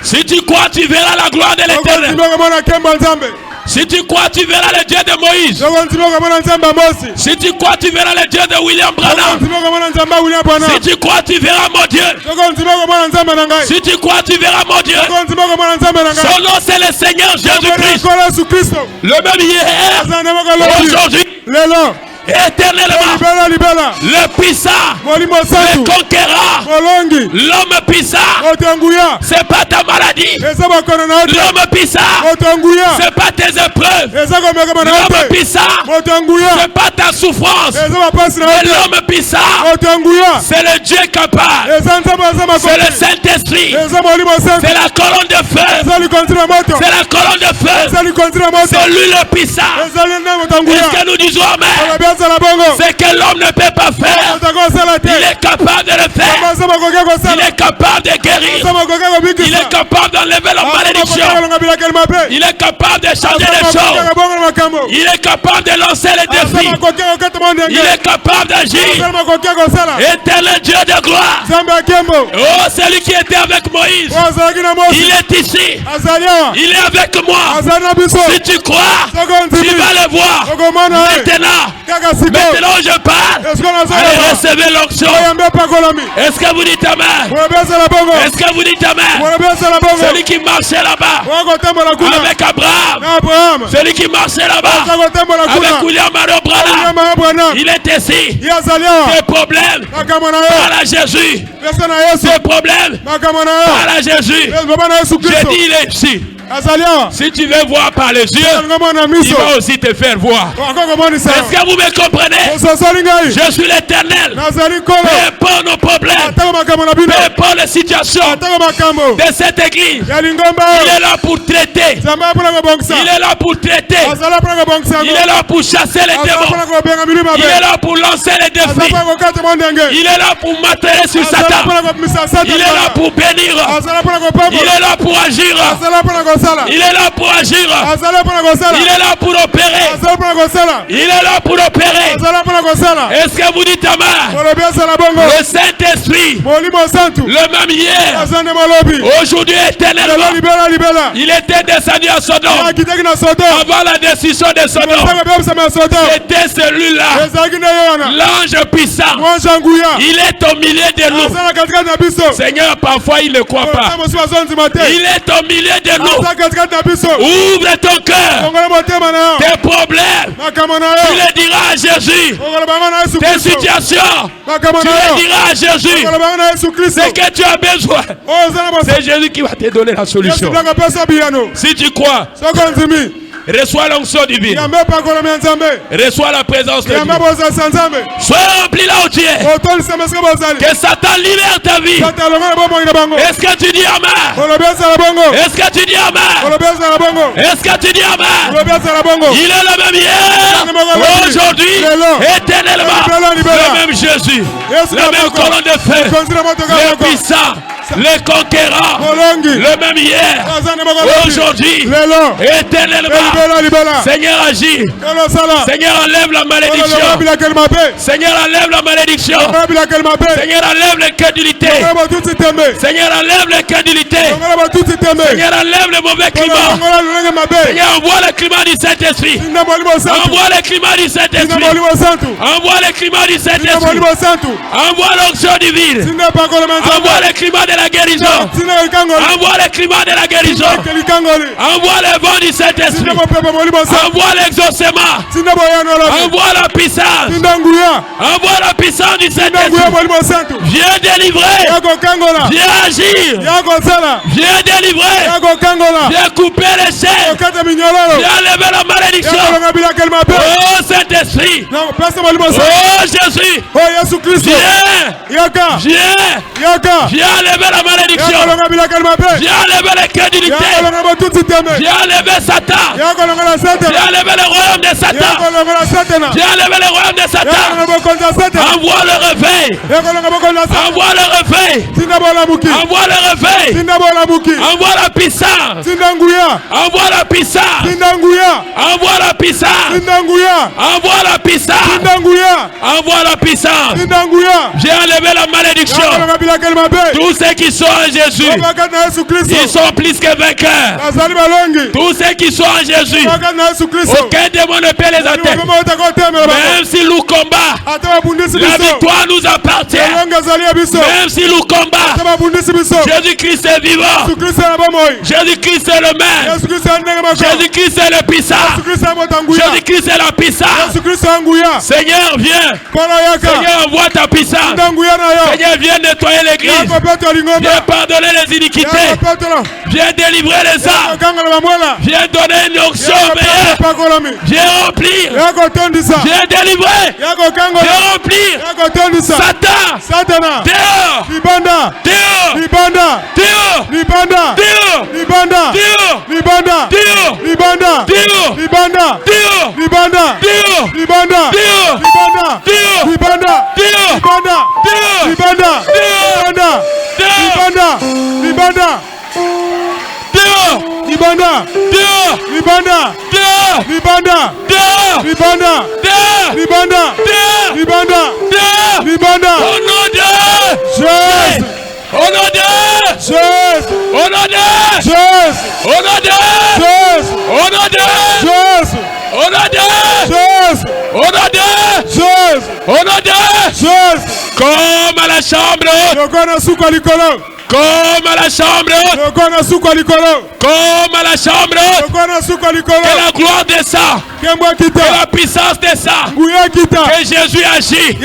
Si tu crois, tu verras la gloire de l'Éternel. Si tu crois, tu verras le Dieu de Moïse. Si tu crois, tu verras le Dieu de William Branham. Si tu crois, tu verras mon Dieu. Si tu crois, tu verras mon Dieu. Son nom, c'est le Seigneur Jésus-Christ. Le même hier, aujourd'hui, éternellement, le puissant, le conquérant, l'homme puissant, c'est pas ta maladie. L'homme puissant, c'est pas tes épreuves. L'homme puissant, c'est pas ta souffrance. Mais l'homme puissant, c'est le Dieu capable. C'est le Saint-Esprit. C'est la colonne de feu. C'est la colonne de feu. C'est lui le puissant. Est-ce que nous disons amen? C'est que l'homme ne peut pas faire. Il est capable de le faire. Il est capable de guérir. Il est capable d'enlever la malédiction. Il est capable de changer les choses. Il est capable de lancer les défis. Il est capable d'agir. Éternel Dieu de gloire. Oh, celui qui était avec Moïse. Il est ici. Il est avec moi. Si tu crois, tu vas le voir. Maintenant je parle. Allez, recevez l'onction. Est-ce que vous dites amen? Est-ce que vous dites amen? Celui qui marchait là-bas avec Abraham. Celui qui marchait là-bas avec William Branham. Il est ici. Des problèmes. Parle à Jésus. Des problèmes. Parle à Jésus. J'ai dit il est ici. Si tu veux voir par les yeux, il va aussi te faire voir. Est-ce que vous me comprenez? Je suis l'Éternel. Peu importe nos problèmes, peu importe les situations de cette église, il est là pour traiter. Il est là pour traiter. Il est là pour chasser les démons. Il est là pour lancer les défis. Il est là pour m'attirer sur Satan. Il est là pour bénir. Il est là pour agir. Il est là pour agir. Il est là pour opérer. Il est là pour opérer. Est-ce que vous dites amen? Le Saint-Esprit, le même hier, aujourd'hui éternellement, il était descendu à Sodome. Avant la décision de Sodome, c'était celui-là, l'ange puissant. Il est au milieu de nous. Seigneur, parfois il ne croit pas. Il est au milieu de nous. Ouvre ton cœur. Tes problèmes, tu les diras à Jésus. Tes situations, tu les diras à Jésus. Ce que tu as besoin, c'est Jésus qui va te donner la solution. Si tu crois, reçois l'onction divine. Reçois la présence de Dieu. Sois rempli là où tu es. Que Satan libère ta vie. Est-ce que tu dis amen? Est-ce que tu dis amen? Est-ce que tu dis amen? Il est le même hier, aujourd'hui, éternellement. Le même Jésus, la même colonne de feu, le puissant, le conquérant, le même hier, aujourd'hui, éternellement. Seigneur agit. Seigneur enlève la malédiction. Seigneur enlève la malédiction. Seigneur enlève l'incrédulité. Seigneur enlève l'incrédulité. Seigneur enlève le mauvais climat. Seigneur envoie le climat du Saint-Esprit. Envoie le climat du Saint-Esprit. Envoie le climat du Saint-Esprit. Envoie l'onction divine. Envoie le climat de la guérison. Envoie le climat de la guérison. Envoie le vent du Saint-Esprit. Envoie l'exaucement. Envoie la puissance. Envoie la puissance du Saint-Esprit. Viens délivrer. Viens agir. Viens délivrer. Viens couper les chaînes. Viens lever la malédiction. Oh Saint-Esprit. Oh Jésus. Viens. Viens lever la malédiction. Viens lever l'incrédulité. Viens lever Satan. Viens lever le royaume de Satan. Viens lever le royaume de Satan. Envoie le réveil. Envoie le réveil. Envoie le réveil. Envoie la puissance. Envoie la puissance. Envoie la puissance. Envoie la puissance. Envoie la puissance. Viens enlever la malédiction. Tous ceux qui sont en Jésus, ils sont plus que vainqueurs. Tous ceux qui sont en Jésus, aucun démon ne peut les atteindre. Même si nous combat, la victoire nous appartient. Même si nous combat, Jésus-Christ est vivant. Jésus-Christ est le maire. Jésus-Christ est le puissant. Jésus-Christ est la puissance. Seigneur, viens. Seigneur, envoie ta puissance. Seigneur, viens nettoyer l'église. Viens pardonner les iniquités. Viens délivrer les âmes. Viens donner une onction meilleure. Viens remplir. Viens délivrer. Viens remplir. Satan. Dehors. Dehors. Dehors. Dehors. Comme à la chambre haute. Comme à la chambre haute. Comme à la chambre haute. Que la gloire descend. Que la puissance descend. Que Jésus agit. Que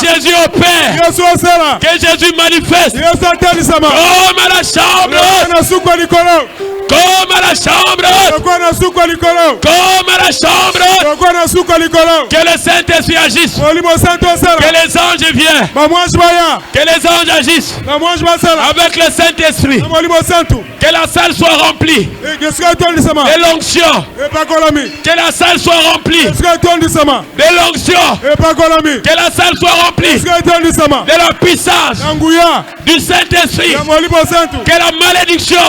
Jésus opère. Que Jésus manifeste. Comme à la chambre haute. Comme à la chambre haute. Comme à la chambre haute. Que le Saint-Esprit agisse. Que les anges viennent. Que les anges agissent. Avec le Saint-Esprit. Que la salle soit remplie. De l'onction. Que la salle soit remplie. De l'onction. Que la salle soit remplie. De la puissance du Saint-Esprit. Que la malédiction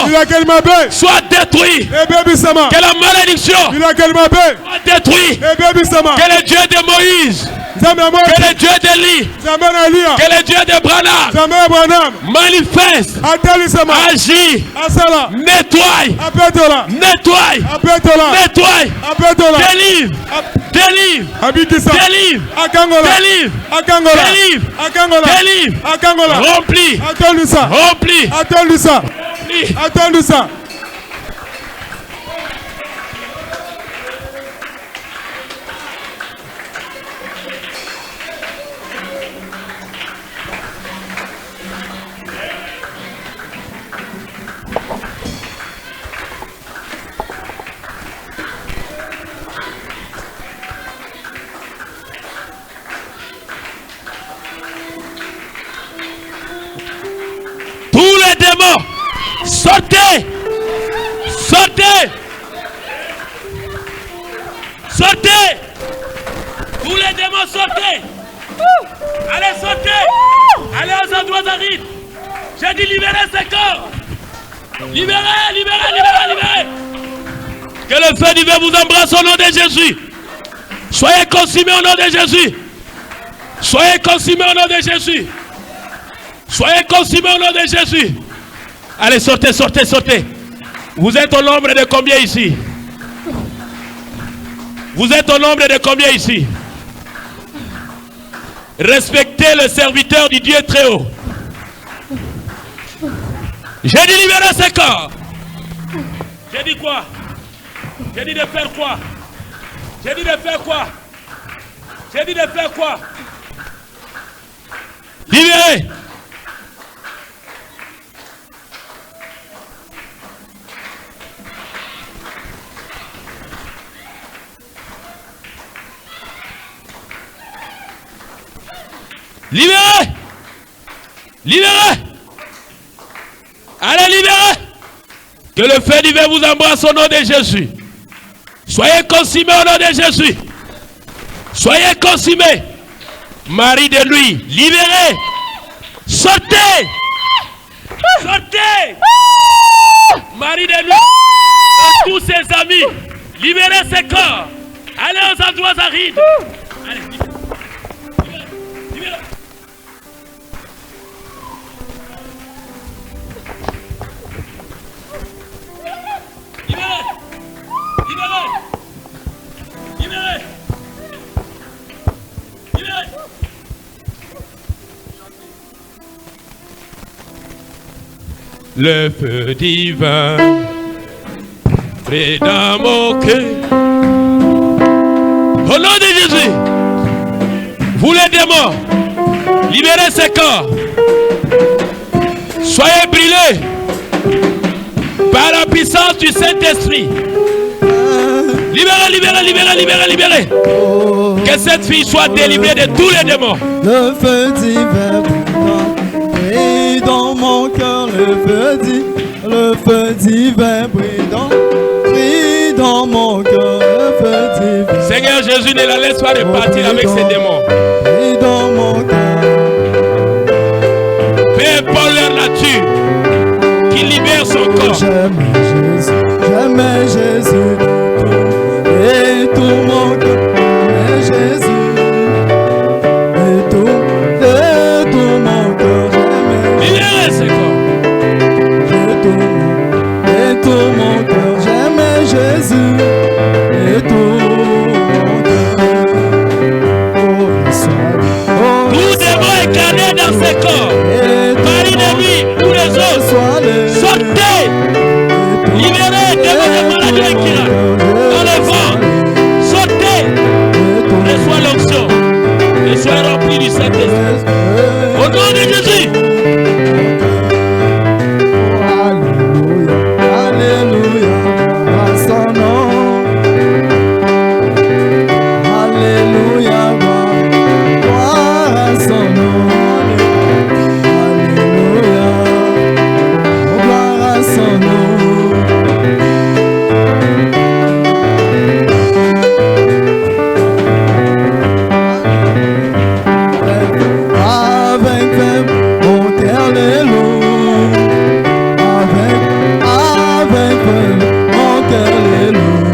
soit détruite. Que la malédiction soit détruite. Que le Dieu de Moïse, que le Dieu d'Élie, que le Dieu de Branham manifeste, agit, nettoie, délivre, remplis. Tous les démons, sortez. Tous les démons, sortez. Allez, sortez. Allez aux endroits arides. J'ai dit libérez ce corps. Libérez. Que le feu divin vous embrasse au nom de Jésus. Soyez consumés au nom de Jésus. Soyez consumés au nom de Jésus. Soyez consumés au nom de Jésus. Allez, sortez. Vous êtes au nombre de combien ici? Vous êtes au nombre de combien ici? Respectez le serviteur du Dieu très haut. J'ai dit libérer ce corps. J'ai dit quoi? J'ai dit de faire quoi? J'ai dit de faire quoi? J'ai dit de faire quoi? Libérez. Libérez. Libérez. Allez, libérez. Que le feu divin vous embrasse au nom de Jésus. Soyez consumés au nom de Jésus. Soyez consumés. Marie de lui, libérez. Sortez. Sortez. Marie de lui et tous ses amis, libérez ses corps. Allez aux endroits arides. Allez, libérez. Le feu divin brille dans mon cœur. Au nom de Jésus, vous les démons, libérez ces corps. Soyez brûlés par la puissance du Saint-Esprit. Libérez, libérez, libérez, libérez, libérez. Que cette fille soit délivrée de tous les démons. Le feu divin brille dans mon cœur. Le feu divin brille dans mon cœur. Le feu divin. Seigneur Jésus, ne la laisse pas repartir avec ces démons. Brille dans mon cœur. Peu importe leur nature, qui libère son corps. J'aime Jésus et tout mon cœur. J'aime Jésus et tout mon cœur. Libérez ce corps. Et tout mon cœur. J'aime Jésus et tout mon cœur. Tout démon incarné dans ce corps, par l'ennemi, tous les autres, sortez, libérez démons de maladie incurable, dans le vent, sortez, reçois l'onction, et sois rempli du Saint-Esprit. Au nom de Jésus. Alléluia, à son nom. Alléluia, gloire à son nom. Alléluia, gloire à son nom. Avec mon cœur les loue. Avec mon cœur les loue.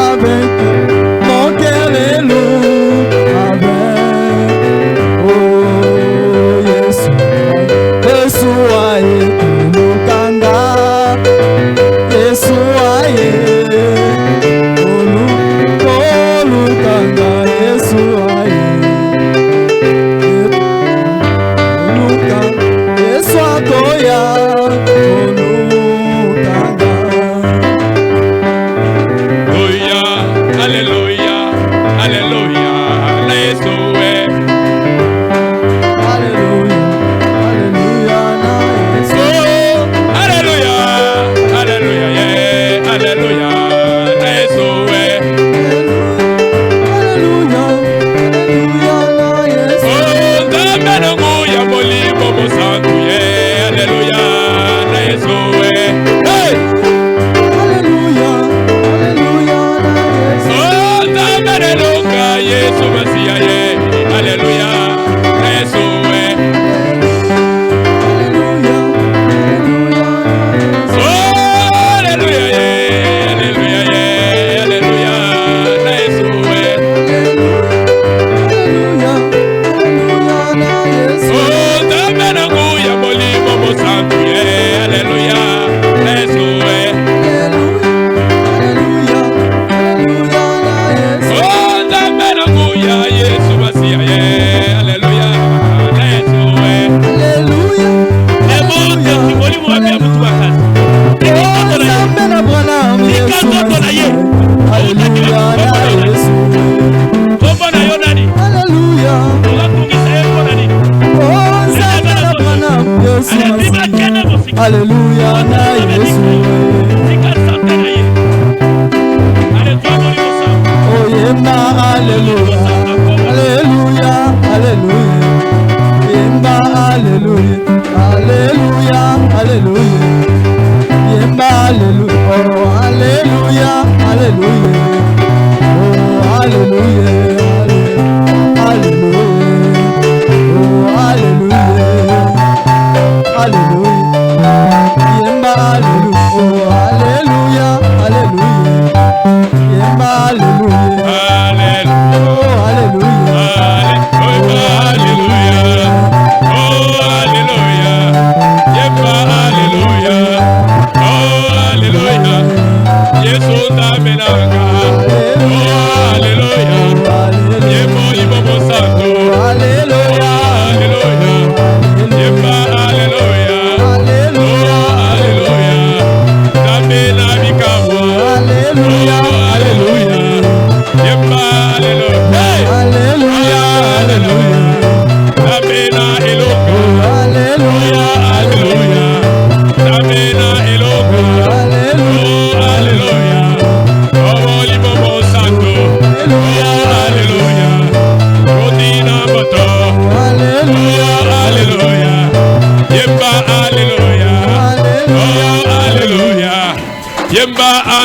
Avec mon cœur les loue. Oh Yeshua Lukanda. Yeshua Lukanda. Yeshua Alléluia, alléluia, Yeshua. Alléluia, Alléluia, alléluia, yeah, alléluia, Yeshua. Oh, Damenongu ya molimo mosantu, yeah, alléluia, Yeshua. Hey! Oh, Damenonga, Yesu Masiya, yeah, alléluia, Yeshua. Alléluia, yeah, alléluia, yeah, alléluia, Yeshua. Oh, Damenongu ya molimo mosantu, yeah, alléluia, Yeshua. Oh, Damenongu ya Yesu Masiya, yeah, alléluia, Yeshua. Emonde kimolimu wapia mtu wakati. Tomba na yo nani? Unatungisa yeko nani? Alipima kene mofika. Alléluia, na Yesu. Fika sante na ye. Ale tuwa moli mosantu. Oh yemba, alléluia, alléluia, alléluia. Yemba, alléluia, alléluia, alléluia. Yemba, alléluia, oh alléluia, alléluia. Oh alléluia, alléluia. Oh alléluia, alléluia. Yemba, alléluia, oh alléluia, alléluia. Yemba, alléluia. Alléluia. Oh alléluia. Alléluia. Oh, alléluia. Yemba, alléluia. Oh, alléluia.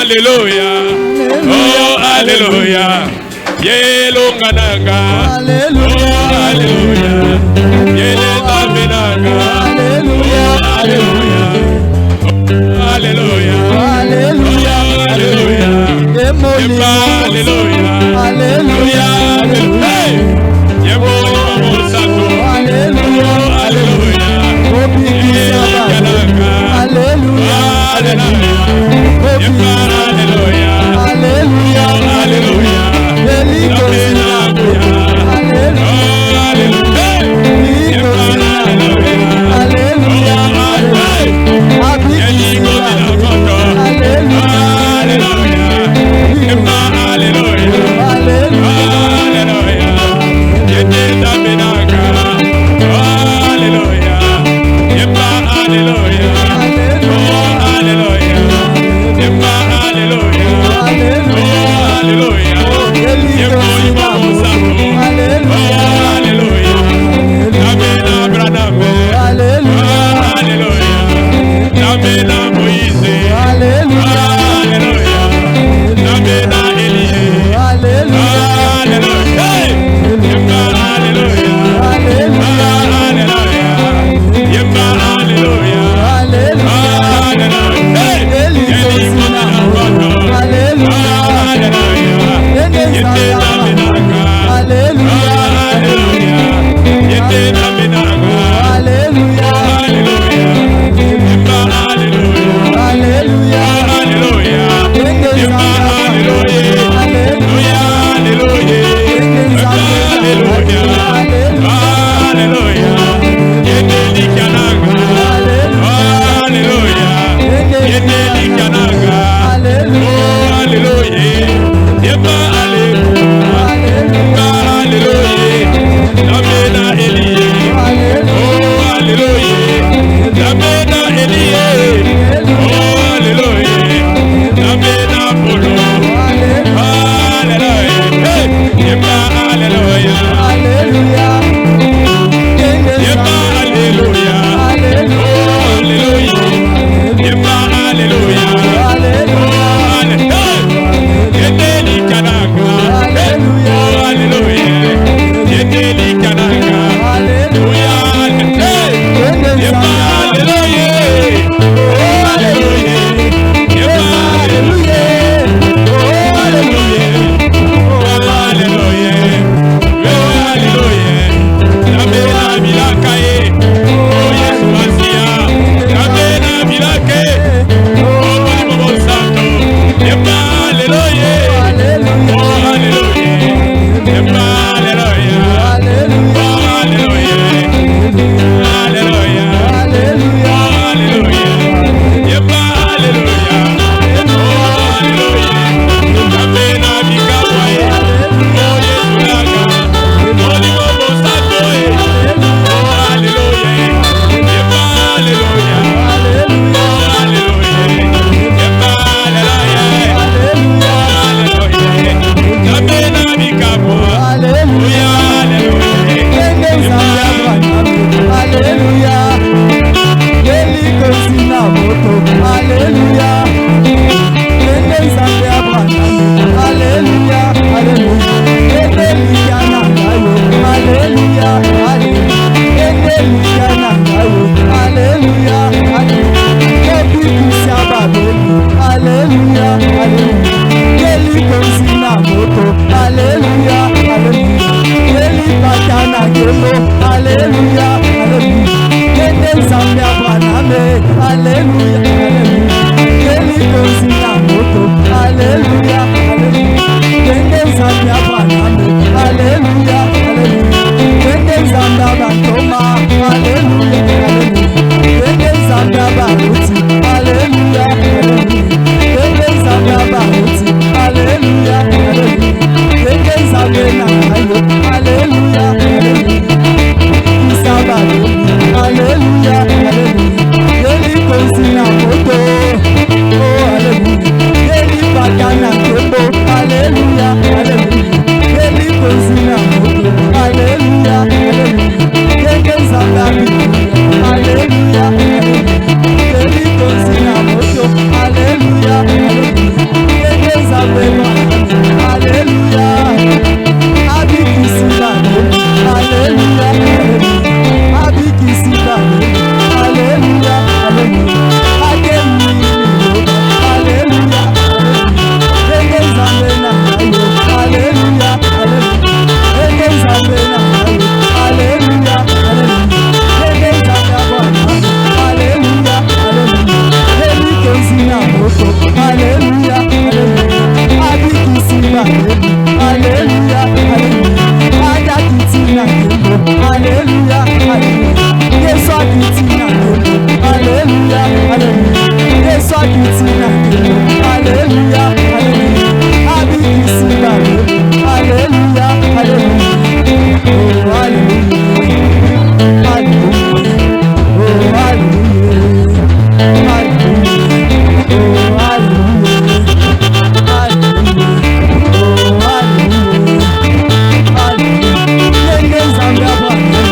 Alléluia. Oh, Alléluia. Yelongananga. Alléluia. Oh, Alléluia. Yeletaminanga. Alléluia. Alléluia. Alléluia. Alléluia. Alléluia. Alléluia. Alléluia. Alléluia. Alléluia. Alléluia. Alléluia. Alléluia, Alléluia. Ada kitina kembo, Alléluia, Alléluia. Yesu kitina kembo, Alléluia, Alléluia. Yesu kitina kembo, Alléluia, Alléluia. Abi kisinga kembo, Alléluia, Alléluia. Oh, Alléluia, Alléluia. Oh, Alléluia, Alléluia.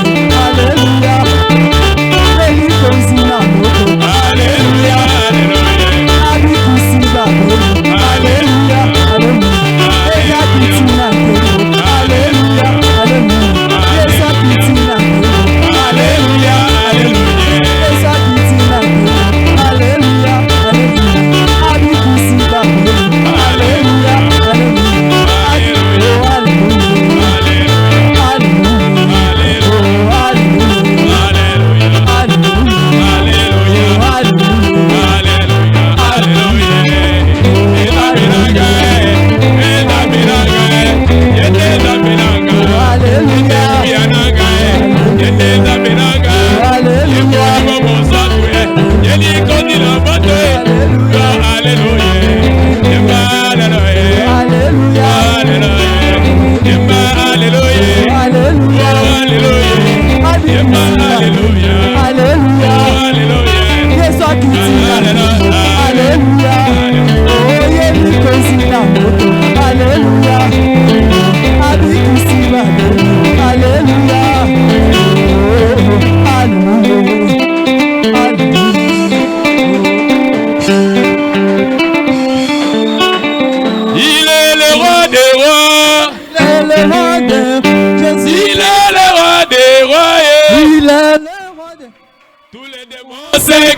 Oh,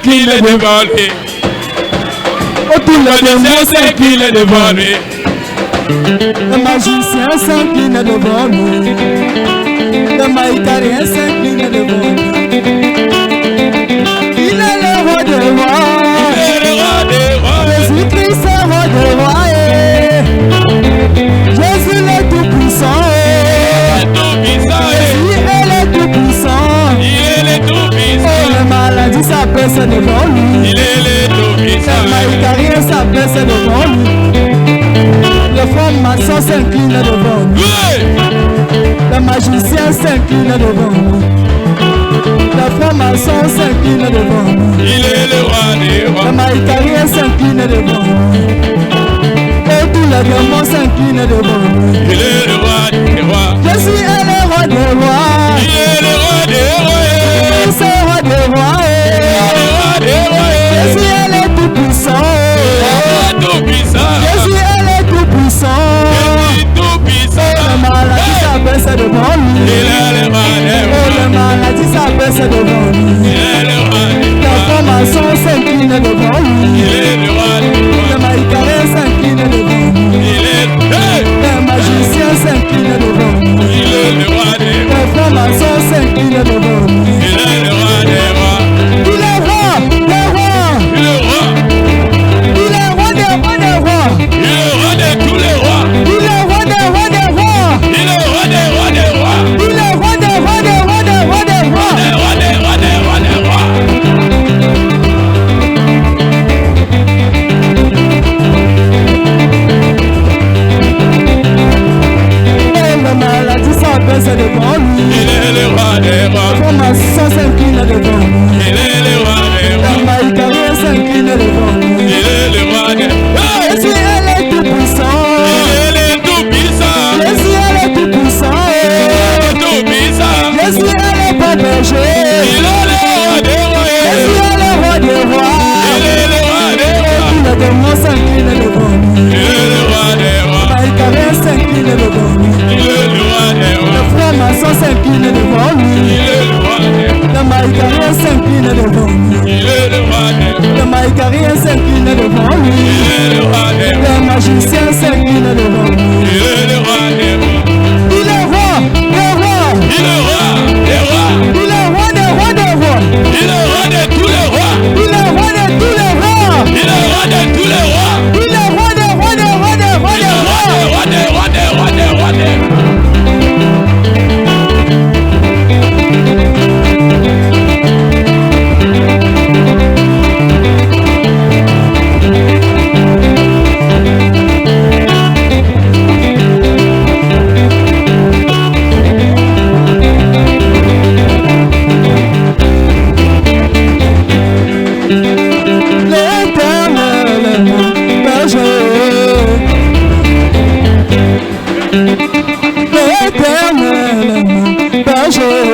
qu'il est devant lui. Tous les démons savent qu'il est devant lui. Le magicien s'incline devant lui. Le maïtarien s'incline devant lui. Il est le roi des rois. Il est le roi des rois. Jésus-Christ est roi des rois. Jésus le tout-puissant. Jésus est le tout-puissant. Il est le tout-puissant. Oh, la maladie s'abaisse devant lui. Il est le tout-puissant. Le maïtarien s'abaisse devant lui. Le franc-maçon s'incline devant lui. Le magicien s'incline devant lui. Le franc-maçon s'incline devant lui. Il est le roi des rois. Le maïtarien s'incline devant lui. Et tous les démons s'inclinent devant lui. Il est le roi des rois. Jésus est le roi des rois. Il est le roi des rois. Jésus est le roi des rois. Jésus est le tout-puissant. Jésus est le tout-puissant. La maladie s'abaisse devant lui. La maladie s'abaisse devant lui. La formation s'incline devant lui. Le maïcarien s'incline devant lui. Le magicien s'incline devant lui. La formation s'incline devant lui. Il est roi, il est roi. Il est roi des rois des rois. Il est le roi de tous les rois. Il est roi des rois des rois. Il est le roi des rois des rois. Il est roi des rois des rois des rois des rois. Des rois des rois des rois des rois. Et la maladie s'abaisse devant lui. Il est le roi des rois. La formation s'incline devant lui. Il est le roi des La rois. maïcarien s'incline devant lui. Il est le roi des rois. Jésus est le tout-puissant. Il est le tout-puissant. Jésus est le tout-puissant. Tout-puissant. Jésus est le bon berger. Il est le roi des rois. Jésus est le roi des rois. Il est le roi des rois. Tous les démons s'inclinent devant lui. Il est le roi des rois. Maïcarien s'incline devant lui. Il est le roi des Le rois. franc-maçon s'incline devant lui. Il est le roi des rois. Le maïcarien s'incline devant lui. Il est le roi des rois. Le maïcarien s'incline devant lui. Il est le roi des rois. Le magicien s'incline devant lui. Il est le roi des rois. Il est roi, le roi. Il est le roi des rois. Il est roi des rois des rois. Il est le roi de tous les rois. Il est roi de tous les rois. Il est le roi de tous les rois. Il est roi des rois des rois des rois des rois. Roi des rois des rois des rois des rois. l'Éternel, berger.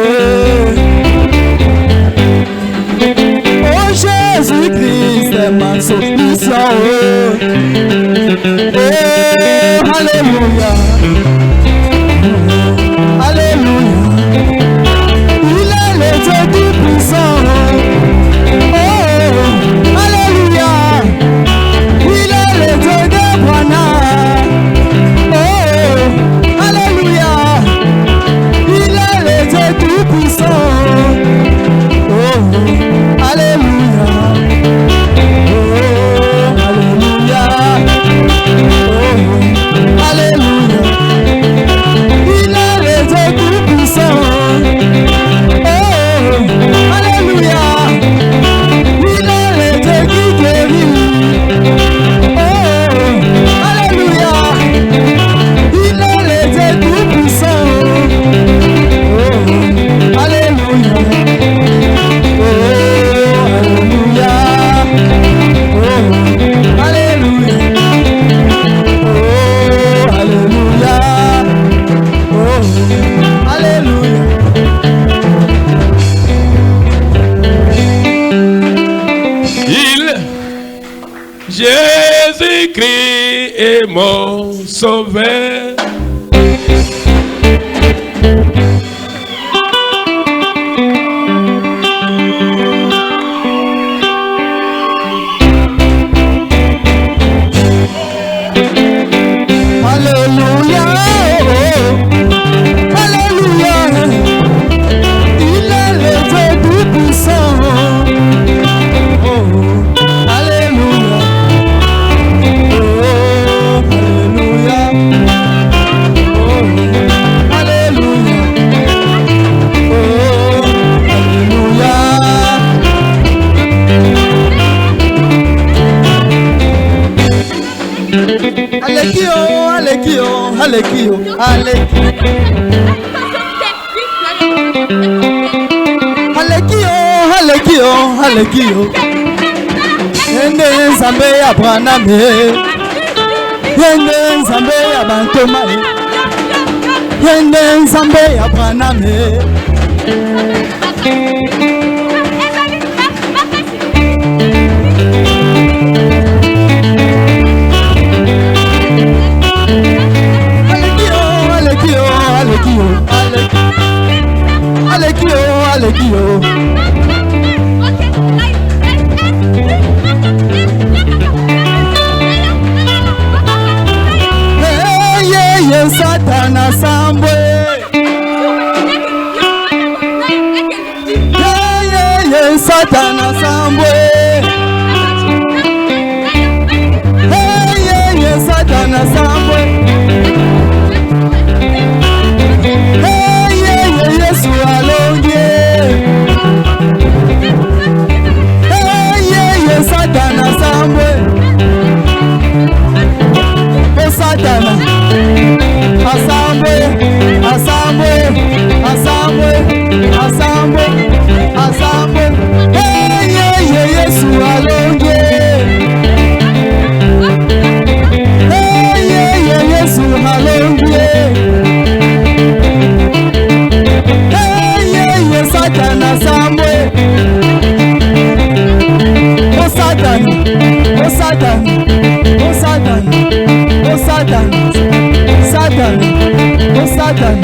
Oh Jésus-Christ, ma solution. Oh, alléluia. Alléluia. Il est le Dieu tout-puissant. Oh, alléluia. Il est le Dieu d'Abraham. Oh, alléluia. Il est le Dieu tout-puissant. Oh, alléluia. Oh, alléluia. Oh, alléluia. Il est le Dieu tout-puissant. Oh, alléluia. Il est le Dieu qui guérit. Oh, alléluia. Il est le Dieu tout-puissant. Oh, alléluia. Oh, alléluia. Oh, alléluia. Oh, alléluia. Oh, alléluia. Jésus-Christ est mon sauveur. Alléluia, oh, alléluia, il est le Dieu tout-puissant. Oh, alléluia, oh, alléluia, oh, alléluia, oh, alléluia. Alekio, alekio, alekio, alekio. Alekio, alekio, alekio. Yende nzambe ya Branhame. Yende nzambe ya Bantoma. Yende nzambe ya Branhame. Alekio, alekio. Hey, Satana Sambwe. Hey, Satana Sambwe. Hey, Satana Sambwe. Yesu alonge. Hey, Satana Sambwe. Oh Satana. Asambwe, asambwe, asambwe, asambwe, asambwe. Hey, Yesu alonge. Hey, Yesu alonge. Satana Sambwe. Oh Satan, oh Satan, oh Satan, oh Satan, Satan, oh Satan.